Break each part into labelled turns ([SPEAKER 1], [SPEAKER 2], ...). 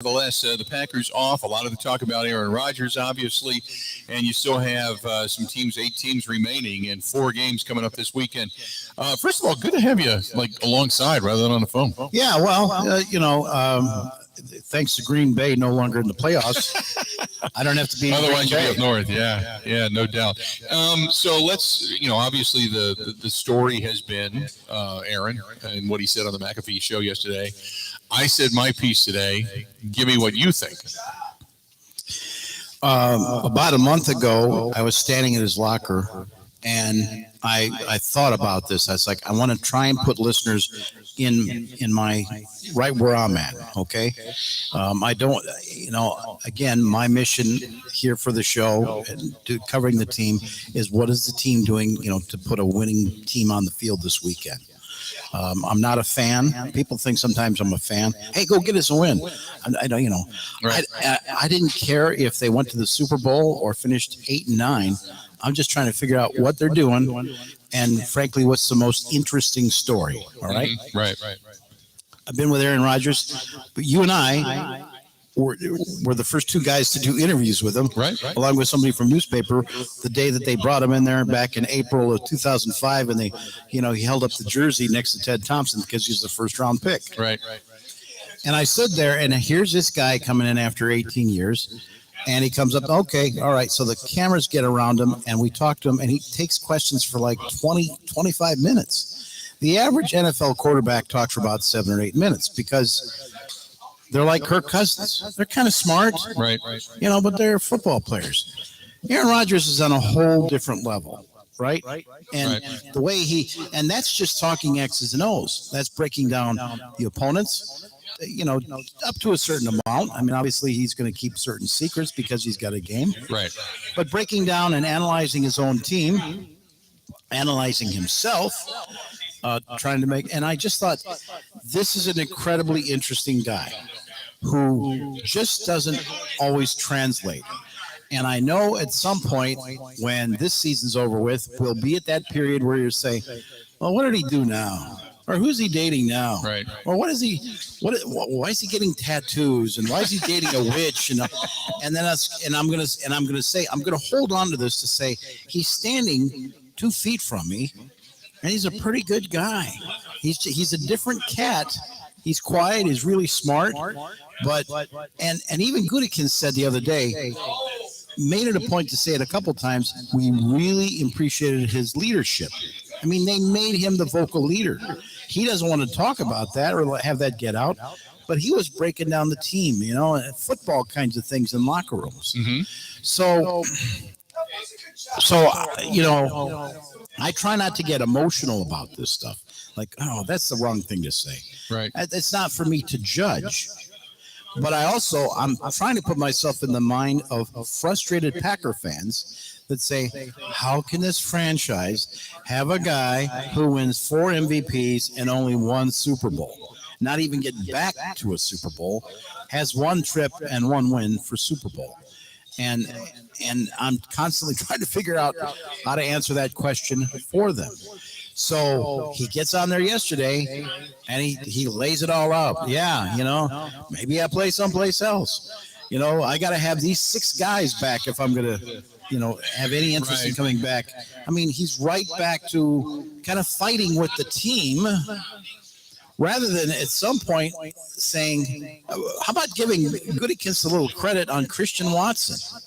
[SPEAKER 1] Nevertheless, the Packers off. A lot of the talk about Aaron Rodgers, obviously, and you still have some teams, 8 teams remaining, and 4 games coming up this weekend. First of all, good to have you alongside rather than on the phone.
[SPEAKER 2] Yeah, well, thanks to Green Bay, no longer in the playoffs. I don't have to be.
[SPEAKER 1] Otherwise, you'd be up north. Yeah, no doubt. So let's, obviously the story has been Aaron and what he said on the McAfee show yesterday. I said my piece today. Give me what you think.
[SPEAKER 2] About a month ago, I was standing in his locker, and I thought about this. I was like, I want to try and put listeners in my right where I'm at. Okay, I don't, again, my mission here for the show and covering the team is what is the team doing, to put a winning team on the field this weekend. I'm not a fan. People think sometimes I'm a fan. Hey, go get us a win. I don't,
[SPEAKER 1] Right.
[SPEAKER 2] I didn't care if they went to the Super Bowl or finished 8-9. I'm just trying to figure out what they're doing, and frankly, what's the most interesting story. All right.
[SPEAKER 1] Mm-hmm. Right.
[SPEAKER 2] I've been with Aaron Rodgers, but you and I were the first 2 guys to do interviews with him,
[SPEAKER 1] Right.
[SPEAKER 2] along with somebody from newspaper, the day that they brought him in there back in April of 2005, and he held up the jersey next to Ted Thompson because he was the first round pick.
[SPEAKER 1] Right.
[SPEAKER 2] And I stood there, and here's this guy coming in after 18 years, and he comes up, okay, all right, so the cameras get around him, and we talk to him, and he takes questions for like 20, 25 minutes. The average NFL quarterback talks for about 7 or 8 minutes because they're like Kirk Cousins. They're kind of smart,
[SPEAKER 1] Right.
[SPEAKER 2] but they're football players. Aaron Rodgers is on a whole different level, right? And the way and that's just talking X's and O's. That's breaking down the opponents, up to a certain amount. I mean, obviously he's going to keep certain secrets because he's got a game.
[SPEAKER 1] Right.
[SPEAKER 2] But breaking down and analyzing his own team, analyzing himself, trying to make, and I just thought this is an incredibly interesting guy who just doesn't always translate. And I know at some point when this season's over with, we'll be at that period where you say, well, what did he do now? Or who's he dating now?
[SPEAKER 1] Right.
[SPEAKER 2] Or why is he getting tattoos? And why is he dating a witch? And I'm gonna hold on to this to say he's standing 2 feet from me, and he's a pretty good guy. He's a different cat. He's quiet. He's really smart. But even Gutekunst said the other day, made it a point to say it a couple times, we really appreciated his leadership. I mean, they made him the vocal leader. He doesn't want to talk about that or have that get out, but he was breaking down the team, football kinds of things in locker rooms.
[SPEAKER 1] Mm-hmm.
[SPEAKER 2] So, I try not to get emotional about this stuff. Like, oh, that's the wrong thing to say.
[SPEAKER 1] Right.
[SPEAKER 2] It's not for me to judge. But I'm trying to put myself in the mind of frustrated Packer fans that say, how can this franchise have a guy who wins 4 MVPs and only 1 Super Bowl, not even get back to a Super Bowl, has 1 trip and 1 win for Super Bowl? And I'm constantly trying to figure out how to answer that question for them. So he gets on there yesterday and he lays it all out. Yeah, maybe I play someplace else. I got to have these 6 guys back if I'm going to, have any interest in coming back. I mean, he's right back to kind of fighting with the team rather than at some point saying, how about giving Gutekunst a little credit on Christian Watson?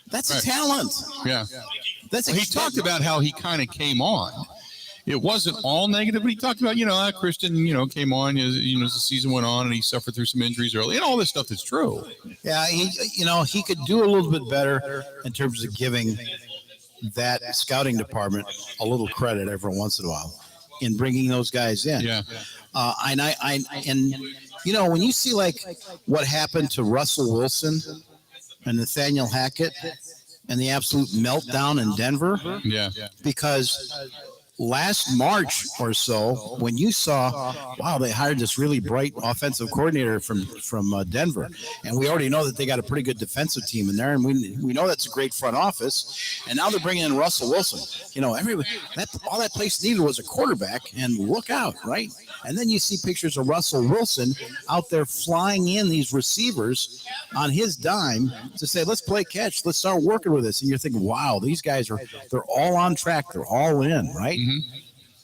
[SPEAKER 2] That's a talent.
[SPEAKER 1] Yeah.
[SPEAKER 2] He
[SPEAKER 1] talked about how he kind of came on. It wasn't all negative, but he talked about, Christian, came on as the season went on and he suffered through some injuries early and all this stuff that's true.
[SPEAKER 2] Yeah, he could do a little bit better in terms of giving that scouting department a little credit every once in a while in bringing those guys in.
[SPEAKER 1] Yeah.
[SPEAKER 2] When you see like what happened to Russell Wilson and Nathaniel Hackett and the absolute meltdown in Denver,
[SPEAKER 1] Yeah.
[SPEAKER 2] because last March or so, when you saw, wow, they hired this really bright offensive coordinator from Denver, and we already know that they got a pretty good defensive team in there, and we know that's a great front office, and now they're bringing in Russell Wilson. All that place needed was a quarterback, and look out, right? And then you see pictures of Russell Wilson out there flying in these receivers on his dime to say, let's play catch, let's start working with this. And you're thinking, wow, these guys they're all on track, they're all in, right? Mm-hmm.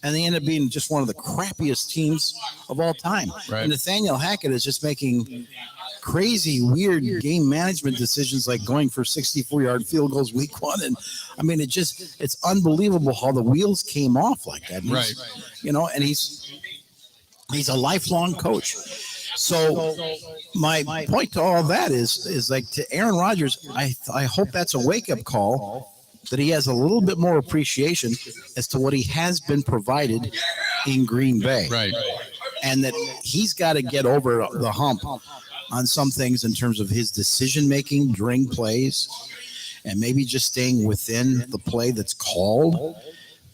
[SPEAKER 2] And they end up being just one of the crappiest teams of all time. Right. And Nathaniel Hackett is just making crazy, weird game management decisions, like going for 64-yard field goals week one. And I mean, it's unbelievable how the wheels came off like that. Right. And he's a lifelong coach. So my point to all that is like, to Aaron Rodgers, I hope that's a wake-up call, that he has a little bit more appreciation as to what he has been provided in Green Bay. Right. And that he's got to get over the hump on some things in terms of his decision-making during plays, and maybe just staying within the play that's called,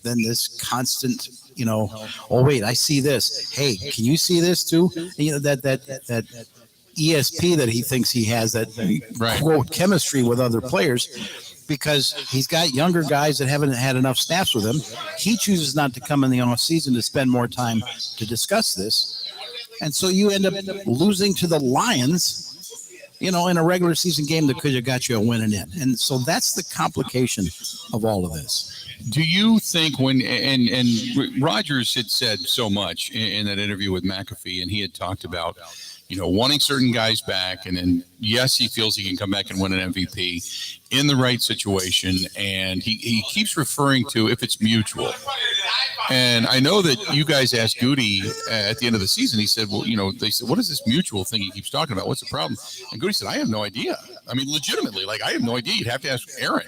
[SPEAKER 2] than this constant, oh, wait, I see this. Hey, can you see this too? That ESP that he thinks he has, that quote chemistry with other players, because he's got younger guys that haven't had enough snaps with him. He chooses not to come in the off season to spend more time to discuss this. And so you end up losing to the Lions, in a regular season game that could have got you a win and in. And so that's the complication of all of this.
[SPEAKER 1] Do you think and Rodgers had said so much in that interview with McAfee, and he had talked about, wanting certain guys back, and then, yes, he feels he can come back and win an MVP in the right situation, and he keeps referring to if it's mutual. And I know that you guys asked Goody at the end of the season. He said, well, they said, what is this mutual thing he keeps talking about? What's the problem? And Goody said, I have no idea. I mean, legitimately, I have no idea. You'd have to ask Aaron.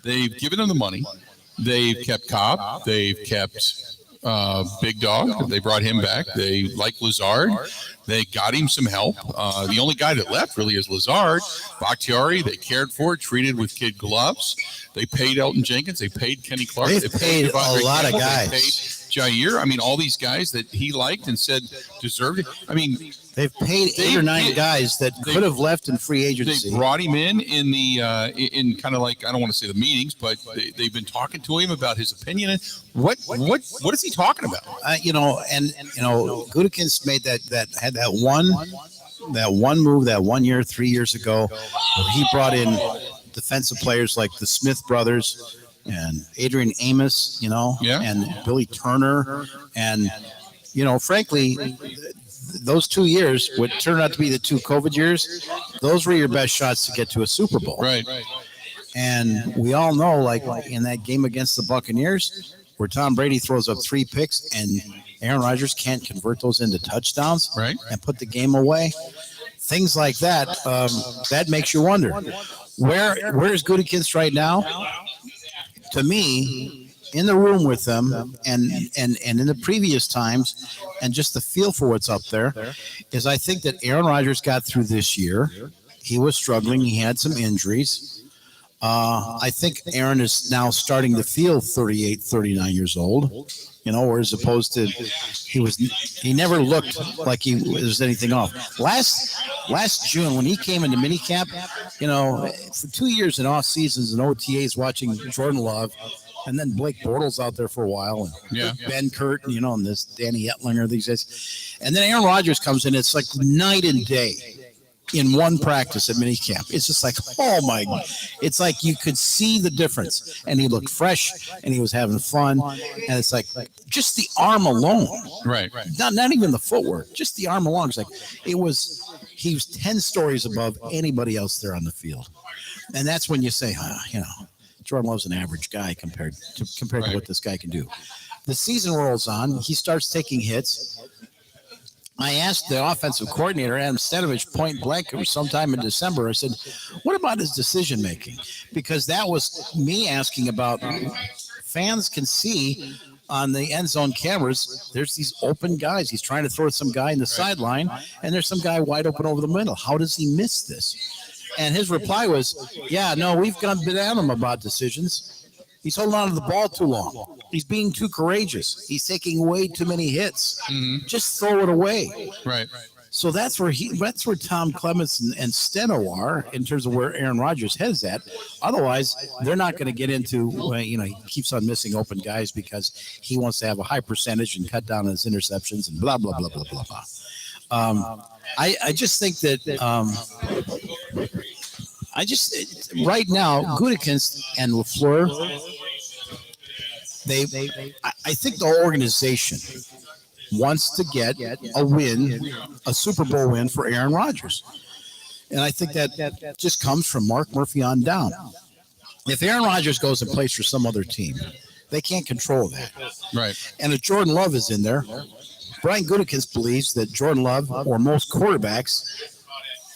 [SPEAKER 1] They've given him the money. They've kept Cobb. They've kept Big Dog. They brought him back. They like Lazard. They got him some help. The only guy that left really is Lazard. Bakhtiari, they cared for, treated with kid gloves. They paid Elton Jenkins. They paid Kenny Clark.
[SPEAKER 2] They've paid a lot of guys.
[SPEAKER 1] They paid Jair. I mean, all these guys that he liked and said deserved it. I mean,
[SPEAKER 2] they've paid 8 or 9 guys that could have left in free agency.
[SPEAKER 1] They brought him in the in kind of like, I don't want to say the meetings, but they've been talking to him about his opinion. What is he talking about?
[SPEAKER 2] Gutekunst made that one move that 1 year 3 years ago, where he brought in defensive players like the Smith brothers and Adrian Amos, and Billy Turner, and frankly, those 2 years, what turned out to be the 2 COVID years, those were your best shots to get to a Super Bowl.
[SPEAKER 1] Right.
[SPEAKER 2] And we all know, like in that game against the Buccaneers, where Tom Brady throws up 3 picks and Aaron Rodgers can't convert those into touchdowns, and put the game away. Things like that, that makes you wonder. Where is Gutekunst right now? To me, in the room with them, and in the previous times, and just the feel for what's up there, is I think that Aaron Rodgers got through this year. He was struggling. He had some injuries. I think Aaron is now starting to feel 38, 39 years old, whereas opposed to he never looked like he was anything off. Last June, when he came into minicamp, for 2 years in off seasons and OTAs watching Jordan Love, and then Blake Bortles out there for a while, and Ben Kurt, and this Danny Etlinger, these guys. And then Aaron Rodgers comes in. It's like night and day in one practice at minicamp. It's just like, oh my, it's like you could see the difference. And he looked fresh, and he was having fun. And it's like just the arm alone.
[SPEAKER 1] Right.
[SPEAKER 2] Not even the footwork, just the arm alone. It's like, he was 10 stories above anybody else there on the field. And that's when you say, Jordan Love's an average guy compared to what this guy can do. The season rolls on. He starts taking hits. I asked the offensive coordinator, Adam Stenovich, point blank, it was sometime in December. I said, what about his decision making? Because that was me asking about, fans can see on the end zone cameras, there's these open guys. He's trying to throw some guy in the sideline, and there's some guy wide open over the middle. How does he miss this? And his reply was, we've been on him about decisions. He's holding on to the ball too long. He's being too courageous. He's taking way too many hits. Just throw it away.
[SPEAKER 1] Right.
[SPEAKER 2] So that's where Tom Clemens and Steno are in terms of where Aaron Rodgers' head's at. Otherwise, they're not going to get into, he keeps on missing open guys because he wants to have a high percentage and cut down on his interceptions and blah, blah, blah, blah, blah, blah. I just think that right now, Gutekunst and LaFleur, I think the organization wants to get a win, a Super Bowl win for Aaron Rodgers. And I think that just comes from Mark Murphy on down. If Aaron Rodgers goes and plays for some other team, they can't control that.
[SPEAKER 1] Right.
[SPEAKER 2] And if Jordan Love is in there, Brian Gutekunst believes that Jordan Love, or most quarterbacks,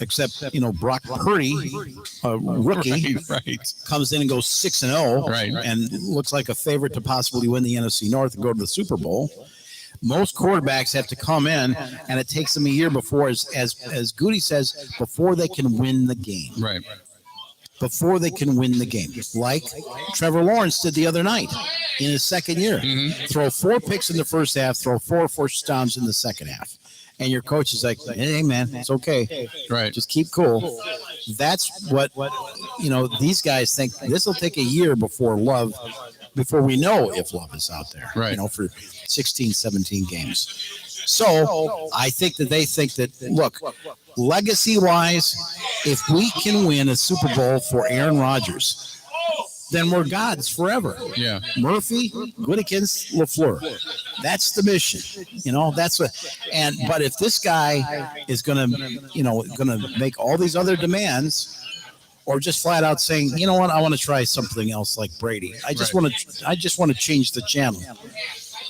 [SPEAKER 2] except, Brock Purdy, a rookie,
[SPEAKER 1] right.
[SPEAKER 2] comes in and goes 6-0
[SPEAKER 1] Right.
[SPEAKER 2] and looks like a favorite to possibly win the NFC North and go to the Super Bowl. Most quarterbacks have to come in, and it takes them a year before, as Goody says, before they can win the game.
[SPEAKER 1] Right.
[SPEAKER 2] Before they can win the game. Like Trevor Lawrence did the other night in his second year. Throw 4 picks in the first half, throw 4 first downs in the second half. And your coach is like, hey, man, it's okay.
[SPEAKER 1] Right.
[SPEAKER 2] Just keep cool. That's what these guys think. This will take a year before we know if Love is out there,
[SPEAKER 1] right.
[SPEAKER 2] For 16, 17 games. So I think that they think that, look, legacy-wise, if we can win a Super Bowl for Aaron Rodgers, then we're gods forever.
[SPEAKER 1] Yeah.
[SPEAKER 2] Murphy, Gutekunst, LaFleur. That's the mission. That's what. But if this guy is gonna make all these other demands, or just flat out saying, you know what, I want to try something else like Brady. I just want to change the channel.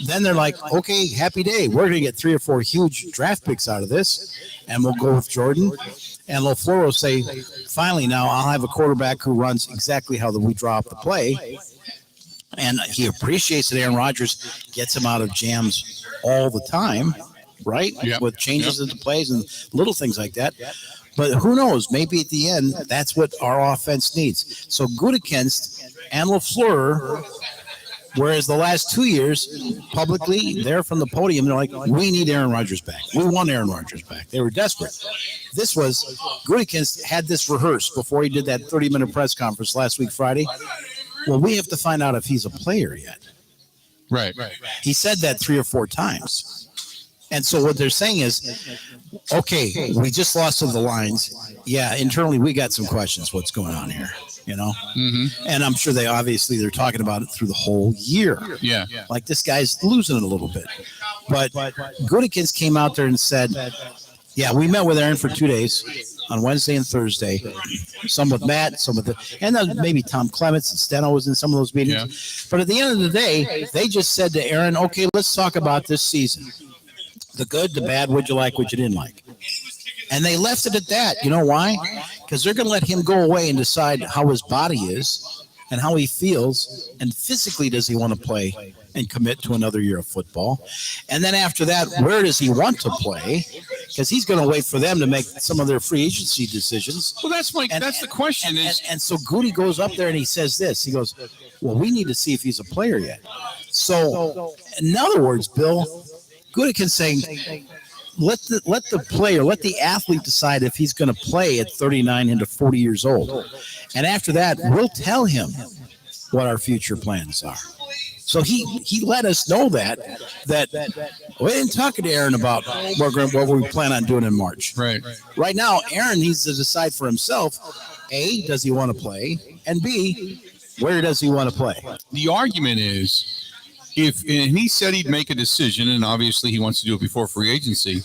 [SPEAKER 2] Then they're like, okay, happy day. We're going to get 3 or 4 huge draft picks out of this, and we'll go with Jordan. And LaFleur will say, finally, now I'll have a quarterback who runs exactly how we draw up the play. And he appreciates that Aaron Rodgers gets him out of jams all the time, right?
[SPEAKER 1] Yep.
[SPEAKER 2] With changes in the plays and little things like that. But who knows? Maybe at the end, that's what our offense needs. So Gutekunst and LaFleur, whereas the last 2 years, publicly, they're from the podium, they're like, we need Aaron Rodgers back. We want Aaron Rodgers back. They were desperate. This was, Gutekunst had this rehearsed before he did that 30-minute press conference last week, Friday. Well, we have to find out if he's a player yet.
[SPEAKER 1] Right.
[SPEAKER 2] He said that 3 or 4 times. And so what they're saying is, okay, we just lost to the Lions. Yeah, internally, we got some questions. What's going on here? And I'm sure they're talking about it through the whole year.
[SPEAKER 1] Yeah.
[SPEAKER 2] Like this guy's losing it a little bit. But Gutekunst came out there and said, yeah, we met with Aaron for 2 days on Wednesday and Thursday. Some with Matt, some with and then maybe Tom Clemens and Steno was in some of those meetings.
[SPEAKER 1] Yeah.
[SPEAKER 2] But at the end of the day, they just said to Aaron, okay, let's talk about this season. The good, the bad, what you like, what you didn't like. And they left it at that. You know why? Because they're going to let him go away and decide how his body is and how he feels, and physically does he want to play and commit to another year of football. And then after that, where does he want to play? Because he's going to wait for them to make some of their free agency decisions.
[SPEAKER 1] Well, that's the question.
[SPEAKER 2] And so Goody goes up there and he says this. He goes, well, we need to see if he's a player yet. So in other words, Bill, Gutekunst saying, let the player, let the athlete decide if he's going to play at 39 into 40 years old. And after that, we'll tell him what our future plans are. So he let us know that we didn't talk to Aaron about what we plan on doing in March. Right now, Aaron needs to decide for himself, A, does he want to play? And B, where does he want to play?
[SPEAKER 1] The argument is, and he said he'd make a decision, and obviously he wants to do it before free agency.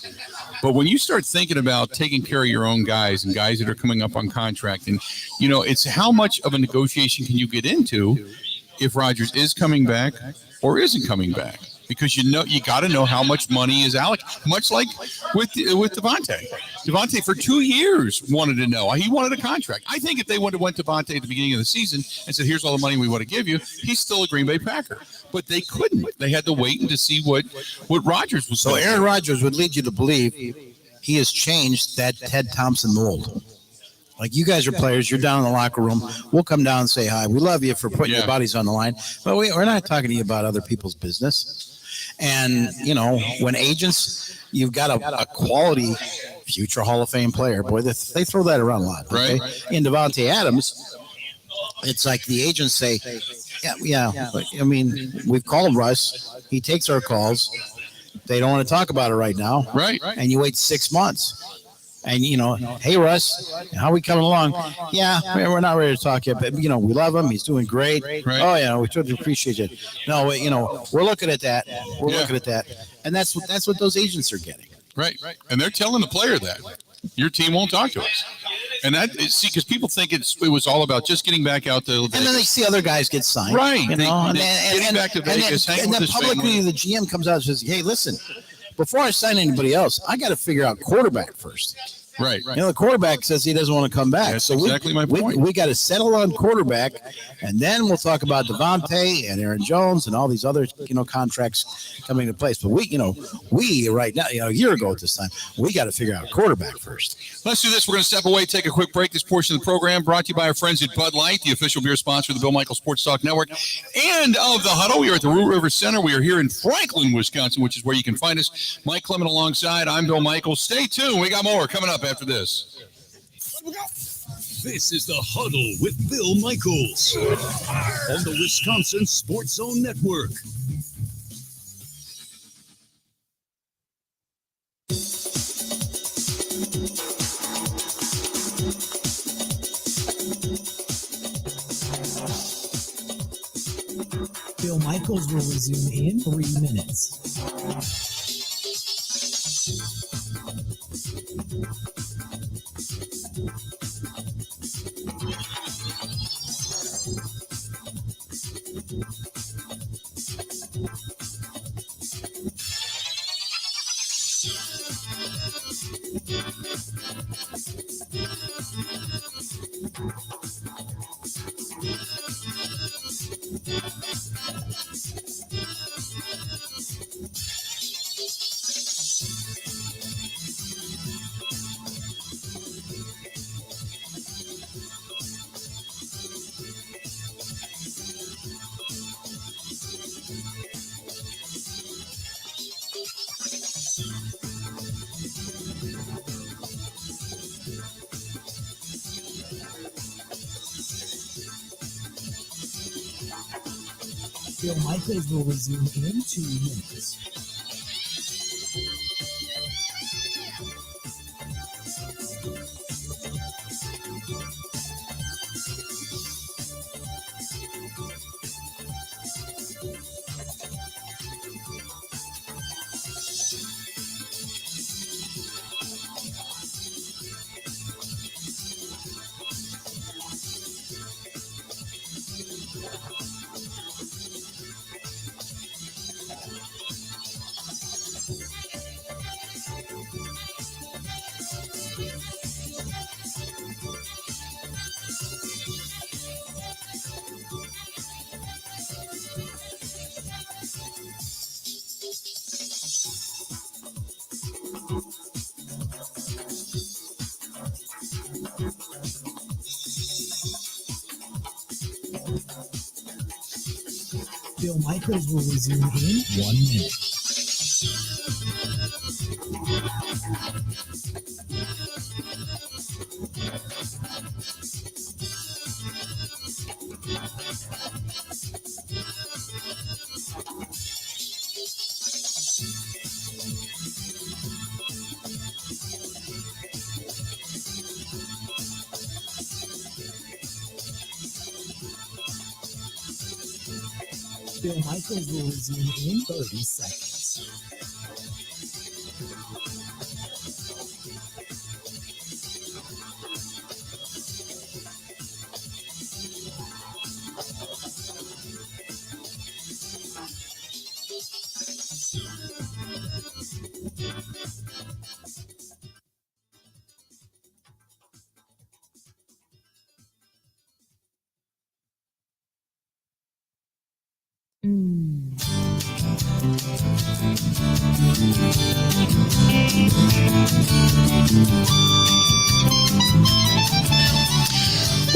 [SPEAKER 1] But when you start thinking about taking care of your own guys and guys that are coming up on contract, and it's how much of a negotiation can you get into if Rodgers is coming back or isn't coming back? Because you got to know how much money is allocated. Much like with Devontae. Devontae for 2 years wanted to know. He wanted a contract. I think if they would have went to Devontae at the beginning of the season and said, "Here's all the money we want to give you," he's still a Green Bay Packer. But they couldn't. They had to wait and to see what Rodgers was.
[SPEAKER 2] So
[SPEAKER 1] doing.
[SPEAKER 2] Aaron Rodgers would lead you to believe he has changed that Ted Thompson mold. Like you guys are players, you're down in the locker room. We'll come down and say hi. We love you for putting your bodies on the line, but we're not talking to you about other people's business. And, when agents, you've got a quality future Hall of Fame player. Boy, they throw that around a lot. Okay? Right. In Davante Adams, it's like the agents say, yeah. I mean, we've called Russ. He takes our calls. They don't want to talk about it right now.
[SPEAKER 1] Right.
[SPEAKER 2] And you wait 6 months. And, hey, Russ, how are we coming along? Yeah, we're not ready to talk yet, but, we love him. He's doing great. Right. Oh, yeah, we totally appreciate it. No, we're looking at that. We're looking at that. And that's what those agents are getting.
[SPEAKER 1] Right. And they're telling the player that your team won't talk to us. And because people think it was all about just getting back out to Vegas.
[SPEAKER 2] And then they see other guys get signed.
[SPEAKER 1] Right.
[SPEAKER 2] Getting
[SPEAKER 1] back to Vegas,
[SPEAKER 2] and then publicly the GM comes out and says, hey, listen, before I sign anybody else, I got to figure out quarterback first.
[SPEAKER 1] Right.
[SPEAKER 2] The quarterback says he doesn't want to come back.
[SPEAKER 1] That's exactly my point.
[SPEAKER 2] We got to settle on quarterback, and then we'll talk about Davante and Aaron Jones and all these other, contracts coming into place. But we right now, a year ago at this time, we got to figure out quarterback first.
[SPEAKER 1] Let's do this. We're going to step away, take a quick break. This portion of the program brought to you by our friends at Bud Light, the official beer sponsor of the Bill Michaels Sports Talk Network and of the Huddle. We are at the Root River Center. We are here in Franklin, Wisconsin, which is where you can find us. Mike Clemens alongside. I'm Bill Michaels. Stay tuned. We got more coming up after this.
[SPEAKER 3] This is the Huddle with Bill Michaels on the Wisconsin Sports Zone Network.
[SPEAKER 4] Bill Michaels will resume in 3 minutes. Bill Michaels will resume in 2 minutes. Bill Michaels will resume in 1 minute. Bill Michaels will resume in 30 seconds.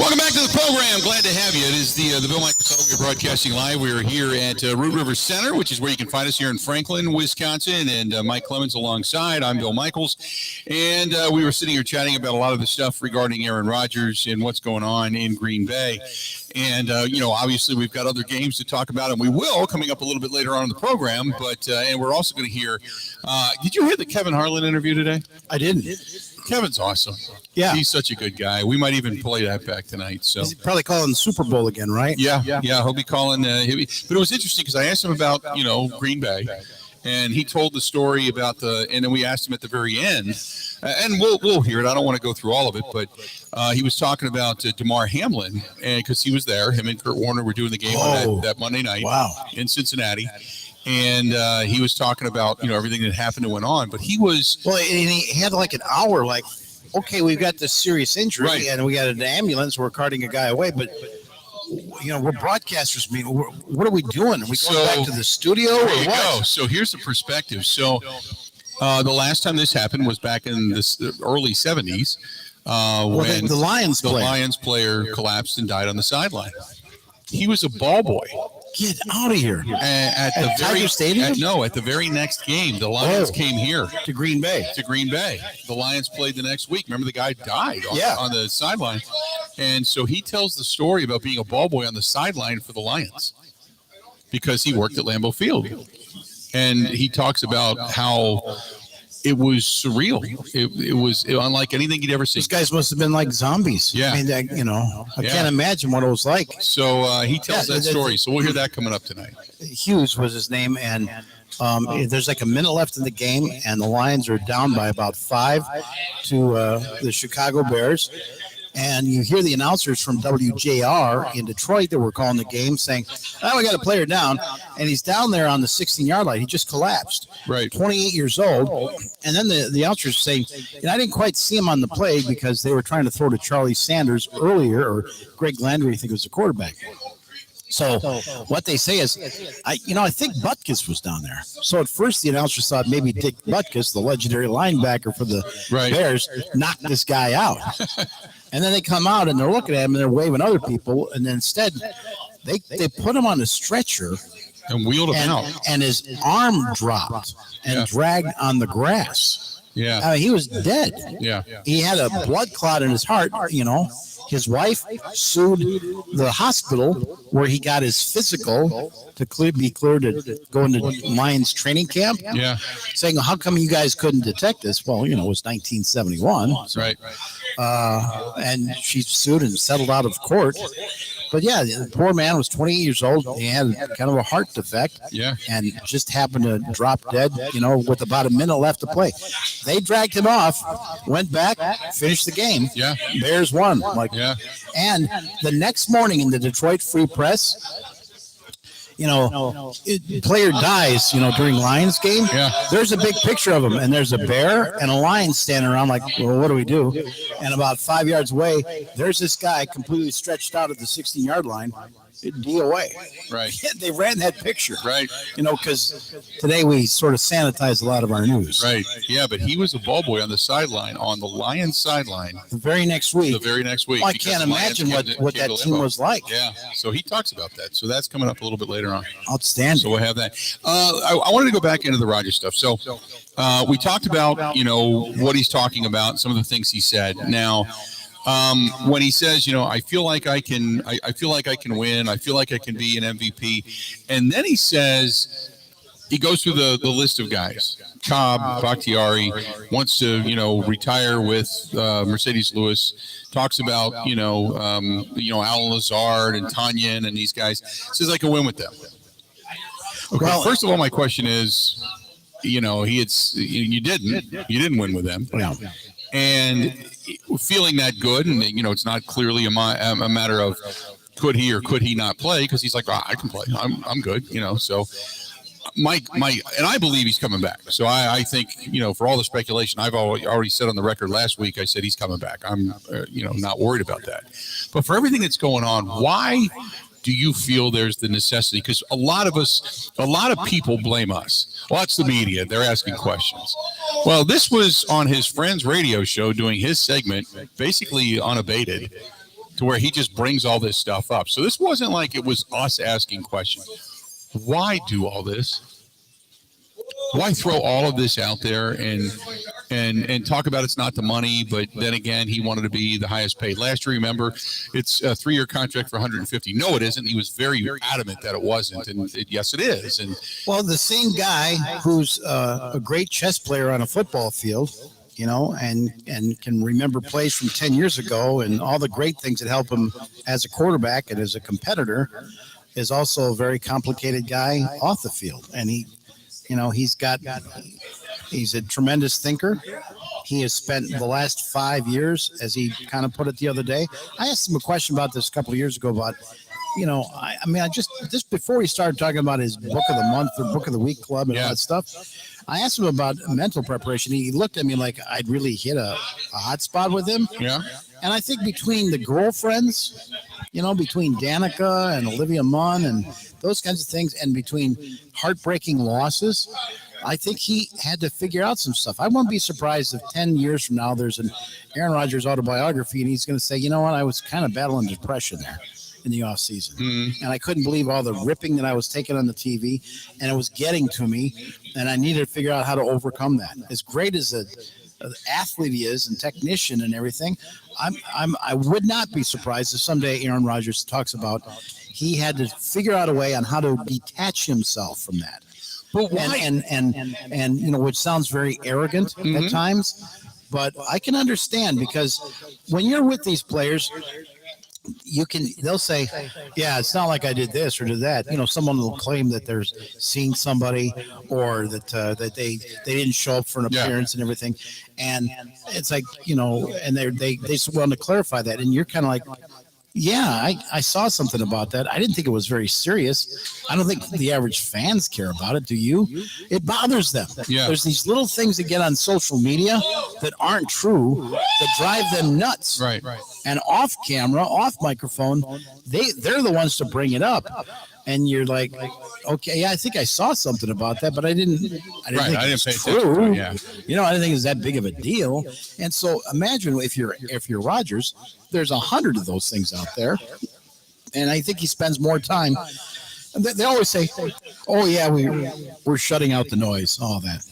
[SPEAKER 1] Welcome back to the program. Glad to have you. It is the Bill Michaels Huddle. We're broadcasting live. We are here at Root River Center, which is where you can find us here in Franklin, Wisconsin, and Mike Clemens alongside. I'm Bill Michaels, and we were sitting here chatting about a lot of the stuff regarding Aaron Rodgers and what's going on in Green Bay. And, obviously we've got other games to talk about, and we will coming up a little bit later on in the program. But and we're also going to hear, did you hear the Kevin Harlan interview today?
[SPEAKER 2] I didn't.
[SPEAKER 1] Kevin's awesome.
[SPEAKER 2] Yeah.
[SPEAKER 1] He's such a good guy. We might even play that back tonight. So
[SPEAKER 2] He's probably calling the Super Bowl again, right?
[SPEAKER 1] Yeah. He'll be calling. But it was interesting because I asked him about, Green Bay, and he told the story about and then we asked him at the very end, and we'll hear it. I don't want to go through all of it, but he was talking about DeMar Hamlin, and because he was there, him and Kurt Warner were doing the game on that Monday night in Cincinnati. And he was talking about, everything that happened and went on. But he was...
[SPEAKER 2] Well, and he had like an hour, like, okay, we've got this serious injury, and we got an ambulance. We're carting a guy away. But, we're broadcasters. I mean, what are we doing? Are we going back to the studio or
[SPEAKER 1] there you
[SPEAKER 2] what?
[SPEAKER 1] go. So here's the perspective. So the last time this happened was back in the early 70s when
[SPEAKER 2] the Lions
[SPEAKER 1] player collapsed and died on the sideline. He was a ball boy.
[SPEAKER 2] Get out of here.
[SPEAKER 1] At the
[SPEAKER 2] Tiger Stadium?
[SPEAKER 1] At the very next game, the Lions came here.
[SPEAKER 2] To Green Bay.
[SPEAKER 1] The Lions played the next week. Remember, the guy died on the sideline. And so he tells the story about being a ball boy on the sideline for the Lions because he worked at Lambeau Field. And he talks about how it was surreal. It was unlike anything he'd ever seen.
[SPEAKER 2] These guys must have been like zombies.
[SPEAKER 1] Yeah.
[SPEAKER 2] I mean, I can't imagine what it was like.
[SPEAKER 1] So he tells that story. So we'll hear that coming up tonight.
[SPEAKER 2] Hughes was his name, and there's like a minute left in the game, and the Lions are down by about 5 to the Chicago Bears. And you hear the announcers from WJR in Detroit that were calling the game saying, we got a player down. And he's down there on the 16-yard line. He just collapsed.
[SPEAKER 1] Right.
[SPEAKER 2] 28 years old. And then the announcers saying, I didn't quite see him on the play because they were trying to throw to Charlie Sanders earlier, or Greg Landry, I think was the quarterback. So what they say is, I think Butkus was down there. So at first the announcers thought maybe Dick Butkus, the legendary linebacker for the Bears, knocked this guy out. And then they come out and they're looking at him and they're waving other people. And then instead they put him on a stretcher
[SPEAKER 1] and wheeled him out.
[SPEAKER 2] And his arm dropped and dragged on the grass.
[SPEAKER 1] Yeah.
[SPEAKER 2] I mean, he was dead.
[SPEAKER 1] Yeah.
[SPEAKER 2] He had a blood clot in his heart, His wife sued the hospital where he got his physical to be cleared to go into Lions training camp.
[SPEAKER 1] Yeah.
[SPEAKER 2] Saying, how come you guys couldn't detect this? Well, it was 1971. So,
[SPEAKER 1] right.
[SPEAKER 2] And she sued and settled out of court. But yeah, the poor man was 28 years old. He had kind of a heart defect.
[SPEAKER 1] Yeah.
[SPEAKER 2] And just happened to drop dead, with about a minute left to play. They dragged him off, went back, finished the game.
[SPEAKER 1] Yeah.
[SPEAKER 2] Bears won.
[SPEAKER 1] Yeah.
[SPEAKER 2] And the next morning in the Detroit Free Press, player dies, during Lions game.
[SPEAKER 1] Yeah.
[SPEAKER 2] There's a big picture of him, and there's a bear and a lion standing around like, well, what do we do? And about 5 yards away, there's this guy completely stretched out at the 16-yard line. DOA.
[SPEAKER 1] Right.
[SPEAKER 2] They ran that picture.
[SPEAKER 1] Right.
[SPEAKER 2] Because today we sort of sanitize a lot of our news.
[SPEAKER 1] Right. Yeah, but he was a ball boy on the sideline, on the Lions sideline.
[SPEAKER 2] The very next week.
[SPEAKER 1] Well,
[SPEAKER 2] I can't imagine what that team was like.
[SPEAKER 1] Yeah. So he talks about that. So that's coming up a little bit later on.
[SPEAKER 2] Outstanding.
[SPEAKER 1] So we'll have that. I wanted to go back into the Rodgers stuff. So we talked about, what he's talking about, some of the things he said. Now, when he says, I feel like I can win. I feel like I can be an MVP. And then he says, he goes through the list of guys. Cobb, Bakhtiari, wants to, retire with Mercedes Lewis. Talks about, Alan Lazard and Tanyan and these guys. Says I can win with them. Okay. Well, first of all, my question is, you didn't win with them.
[SPEAKER 2] Yeah.
[SPEAKER 1] And feeling that good, and it's not clearly a matter of could he or could he not play, because he's like, I can play, I'm good, So my and I believe he's coming back. So I think for all the speculation, I've already said on the record last week, I said he's coming back. I'm not worried about that. But for everything that's going on, why do you feel there's the necessity? Because a lot of people blame us. Well, it's the media. They're asking questions. Well, this was on his friend's radio show doing his segment, basically unabated, to where he just brings all this stuff up. So this wasn't like it was us asking questions. Why do all this? Why throw all of this out there and talk about it's not the money, but then again, he wanted to be the highest paid last year. Remember, it's a 3-year contract for 150. No, it isn't. He was very adamant that it wasn't, and yes, it is. And
[SPEAKER 2] well, the same guy who's a great chess player on a football field, you know, and can remember plays from 10 years ago and all the great things that help him as a quarterback and as a competitor, is also a very complicated guy off the field, and he's a tremendous thinker. He has spent the last 5 years, as he kind of put it the other day. I asked him a question about this a couple of years ago about, I just before he started talking about his book of the month or book of the week club and all that stuff, I asked him about mental preparation. He looked at me like I'd really hit a hot spot with him.
[SPEAKER 1] Yeah.
[SPEAKER 2] And I think between the girlfriends, between Danica and Olivia Munn and those kinds of things, and between heartbreaking losses, I think he had to figure out some stuff. I won't be surprised if 10 years from now there's an Aaron Rodgers autobiography and he's going to say, you know what, I was kind of battling depression there in the off season. Mm-hmm. And I couldn't believe all the ripping that I was taking on the TV, and it was getting to me, and I needed to figure out how to overcome that. As great as an athlete he is and technician and everything, I would not be surprised if someday Aaron Rodgers talks about he had to figure out a way on how to detach himself from that.
[SPEAKER 1] But why?
[SPEAKER 2] And which sounds very arrogant at times, but I can understand, because when you're with these players, they'll say, yeah, it's not like I did this or did that. Someone will claim that they're seeing somebody, or that they didn't show up for an appearance and everything. And it's like, and they just want to clarify that. And you're kind of like, yeah, I saw something about that. I didn't think it was very serious. I don't think the average fans care about it. Do you? It bothers them. Yeah. There's these little things that get on social media that aren't true that drive them nuts.
[SPEAKER 1] Right.
[SPEAKER 2] And off camera, off microphone, they're the ones to bring it up. And you're like, okay, yeah, I think I saw something about that, but I didn't think it was true. I didn't think it was that big of a deal. And so imagine if you're Rodgers, there's 100 of those things out there. And I think he spends more time. They always say, oh yeah, we're shutting out the noise, all that.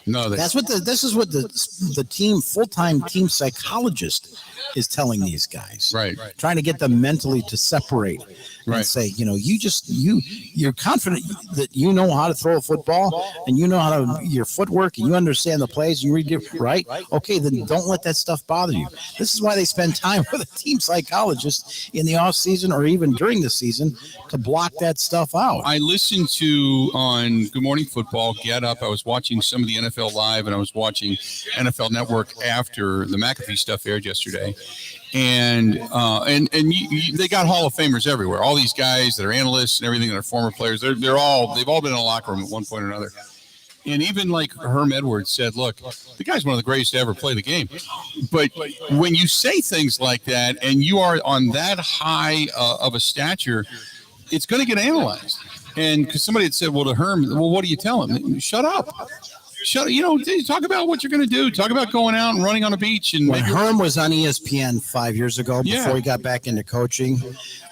[SPEAKER 1] No,
[SPEAKER 2] this is what the team, full-time team psychologist is telling these guys.
[SPEAKER 1] Right.
[SPEAKER 2] Trying to get them mentally to separate and say, you're confident that you know how to throw a football and you know how to your footwork and you understand the plays, you read it right. Okay, then don't let that stuff bother you. This is why they spend time with a team psychologist in the off season or even during the season to block that stuff out.
[SPEAKER 1] I listened to on Good Morning Football, Get Up. I was watching some of the NFL Live, and I was watching NFL Network after the McAfee stuff aired yesterday. And they got Hall of Famers everywhere. All these guys that are analysts and everything that are former players, they've all been in a locker room at one point or another. And even like Herm Edwards said, look, the guy's one of the greatest to ever play the game. But when you say things like that and you are on that high of a stature, it's going to get analyzed. And because somebody had said, well, to Herm, what do you tell him? Shut up. Talk about what you're going to do. Talk about going out and running on a beach. And
[SPEAKER 2] when Herm was on ESPN 5 years ago, before he got back into coaching,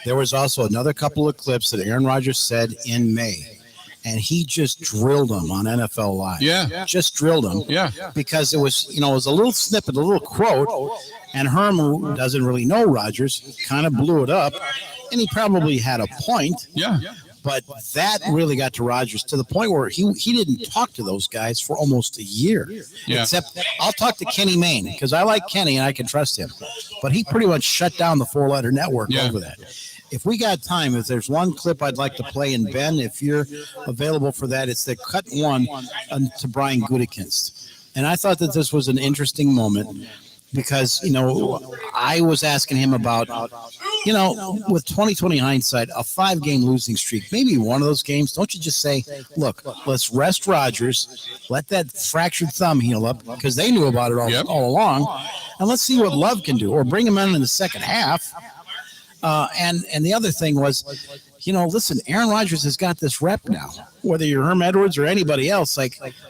[SPEAKER 2] there was also another couple of clips that Aaron Rodgers said in May, and he just drilled them on NFL Live.
[SPEAKER 1] Yeah.
[SPEAKER 2] Just drilled them.
[SPEAKER 1] Yeah.
[SPEAKER 2] Because it was a little snippet, a little quote, and Herm, who doesn't really know Rodgers, kind of blew it up, and he probably had a point.
[SPEAKER 1] Yeah.
[SPEAKER 2] But that really got to Rodgers to the point where he didn't talk to those guys for almost a year. Yeah. Except I'll talk to Kenny Mayne because I like Kenny and I can trust him. But he pretty much shut down the four-letter network over that. If we got time, if there's one clip I'd like to play, and Ben, if you're available for that, it's the cut one to Brian Gutekunst. And I thought that this was an interesting moment because, I was asking him about, with 2020 hindsight, a 5-game losing streak, maybe one of those games, don't you just say, look, let's rest Rodgers, let that fractured thumb heal up, because they knew about it all along, and let's see what Love can do, or bring him in the second half. And the other thing was, listen, Aaron Rodgers has got this rep now. Whether you're Herm Edwards or anybody else,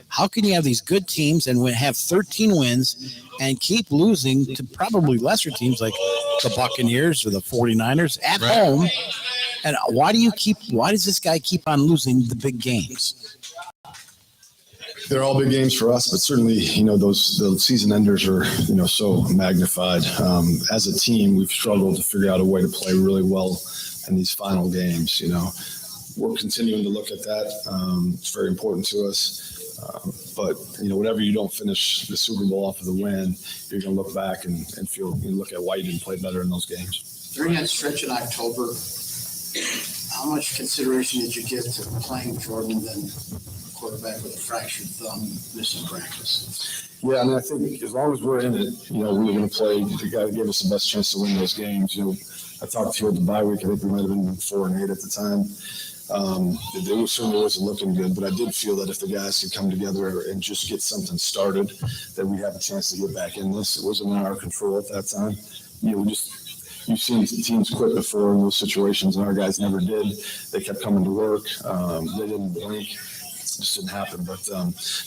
[SPEAKER 2] how can you have these good teams and have 13 wins and keep losing to probably lesser teams like the Buccaneers or the 49ers at home? And why does this guy keep on losing the big games?
[SPEAKER 5] They're all big games for us, but certainly, those season enders are, so magnified. As a team, we've struggled to figure out a way to play really well in these final games. We're continuing to look at that. It's very important to us. But whatever you don't finish the Super Bowl off with a win, you're going to look back and look at why you didn't play better in those games.
[SPEAKER 2] During that stretch in October, how much consideration did you give to playing Jordan than quarterback with a fractured thumb missing practice?
[SPEAKER 5] Yeah, I think as long as we're in it, we were going to play the guy that gave us the best chance to win those games. I talked to you at the bye week. I think we might have been 4-8 at the time. It certainly wasn't looking good, but I did feel that if the guys could come together and just get something started, that we'd have a chance to get back in this. It wasn't in our control at that time. You've seen teams quit before in those situations, and our guys never did. They kept coming to work. They didn't blink. It just didn't happen. But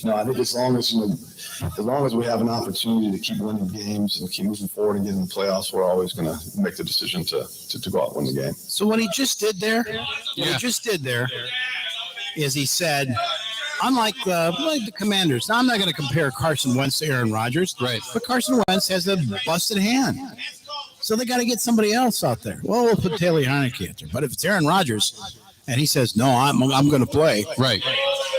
[SPEAKER 5] no, I think as long as we have an opportunity to keep winning games and keep moving forward and get in the playoffs, we're always going to make the decision to go out and win the game.
[SPEAKER 2] So what he just did there, is he said, unlike the Commanders, now I'm not going to compare Carson Wentz to Aaron Rodgers,
[SPEAKER 1] right?
[SPEAKER 2] But Carson Wentz has a busted hand. So they got to get somebody else out there. Well, we'll put Taylor Heineke out there. But if it's Aaron Rodgers and he says, no, I'm going to play.
[SPEAKER 1] Right.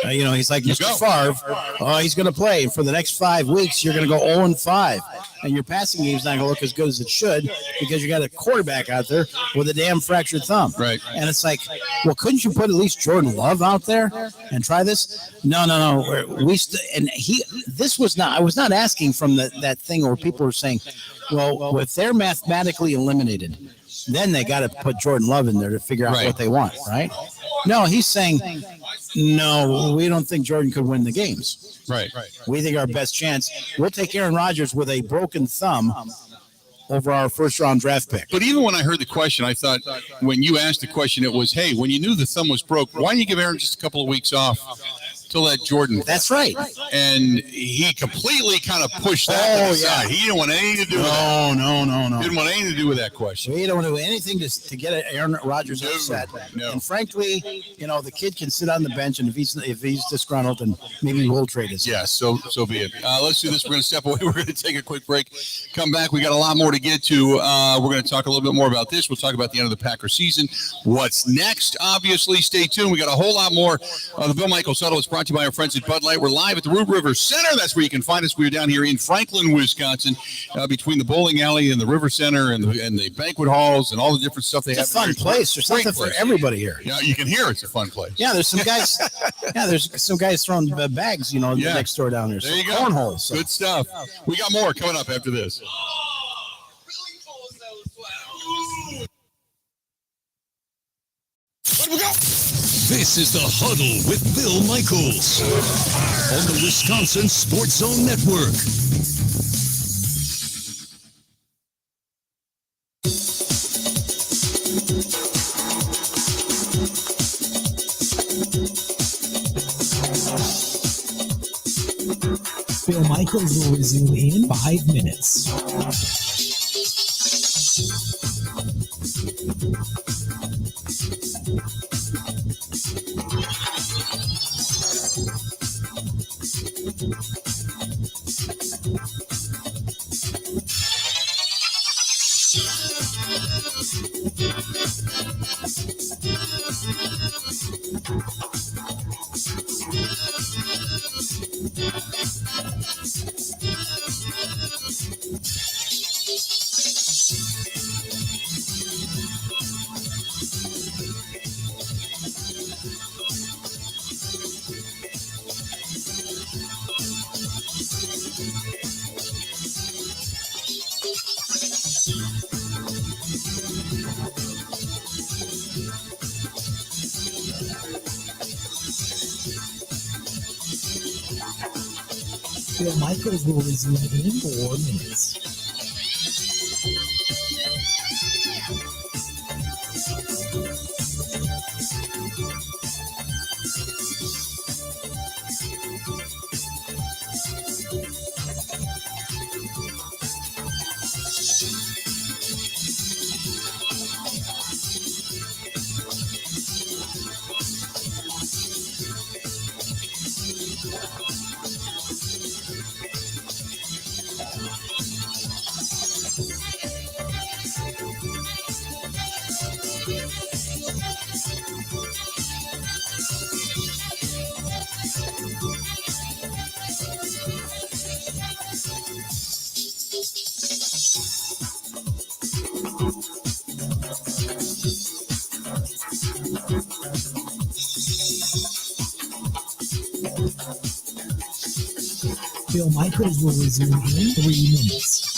[SPEAKER 2] He's like Mr. Favre. Oh, he's going to play. And for the next 5 weeks, you're going to go 0-5. And your passing game's not going to look as good as it should because you got a quarterback out there with a damn fractured thumb.
[SPEAKER 1] Right.
[SPEAKER 2] And it's like, well, couldn't you put at least Jordan Love out there and try this? No. I was not asking from that thing where people were saying, well, if they're mathematically eliminated, then they got to put Jordan Love in there to figure out what they want, right? No, he's saying, no, we don't think Jordan could win the games.
[SPEAKER 1] Right.
[SPEAKER 2] We think our best chance, we'll take Aaron Rodgers with a broken thumb over our first-round draft pick.
[SPEAKER 1] But even when I heard the question, I thought when you asked the question, it was, hey, when you knew the thumb was broke, why didn't you give Aaron just a couple of weeks off to let Jordan?
[SPEAKER 2] That's right.
[SPEAKER 1] And he completely kind of pushed that to the side. He didn't want anything to do with that.
[SPEAKER 2] No.
[SPEAKER 1] Didn't want anything to do with that question.
[SPEAKER 2] We don't do anything to get Aaron Rodgers upset.
[SPEAKER 1] No.
[SPEAKER 2] And frankly, the kid can sit on the bench, and if he's disgruntled, then maybe we'll trade his.
[SPEAKER 1] Yeah, so be it. Let's do this. We're going to step away. We're going to take a quick break. Come back. We got a lot more to get to. We're going to talk a little bit more about this. We'll talk about the end of the Packers season. What's next? Obviously, stay tuned. We got a whole lot more. The Bill Michaels Huddle is brought to you by our friends at Bud Light. We're live at the Root River Center. That's where you can find us. We're down here in Franklin, Wisconsin, between the bowling alley and the River Center and the banquet halls and all the different stuff they have.
[SPEAKER 2] It's a fun place. There's something for everybody here.
[SPEAKER 1] Yeah, you can hear it's a fun place.
[SPEAKER 2] Yeah, there's some guys. There's some guys throwing bags, next door down there.
[SPEAKER 1] There you go.
[SPEAKER 2] Cornhole. So.
[SPEAKER 1] Good stuff. We got more coming up after this.
[SPEAKER 3] Let we go. This is the Huddle with Bill Michaels on the Wisconsin Sports Zone Network.
[SPEAKER 4] Bill Michaels will resume in 5 minutes. Bill Michaels will resume in 4 minutes. Bill Michaels will resume in 3 minutes.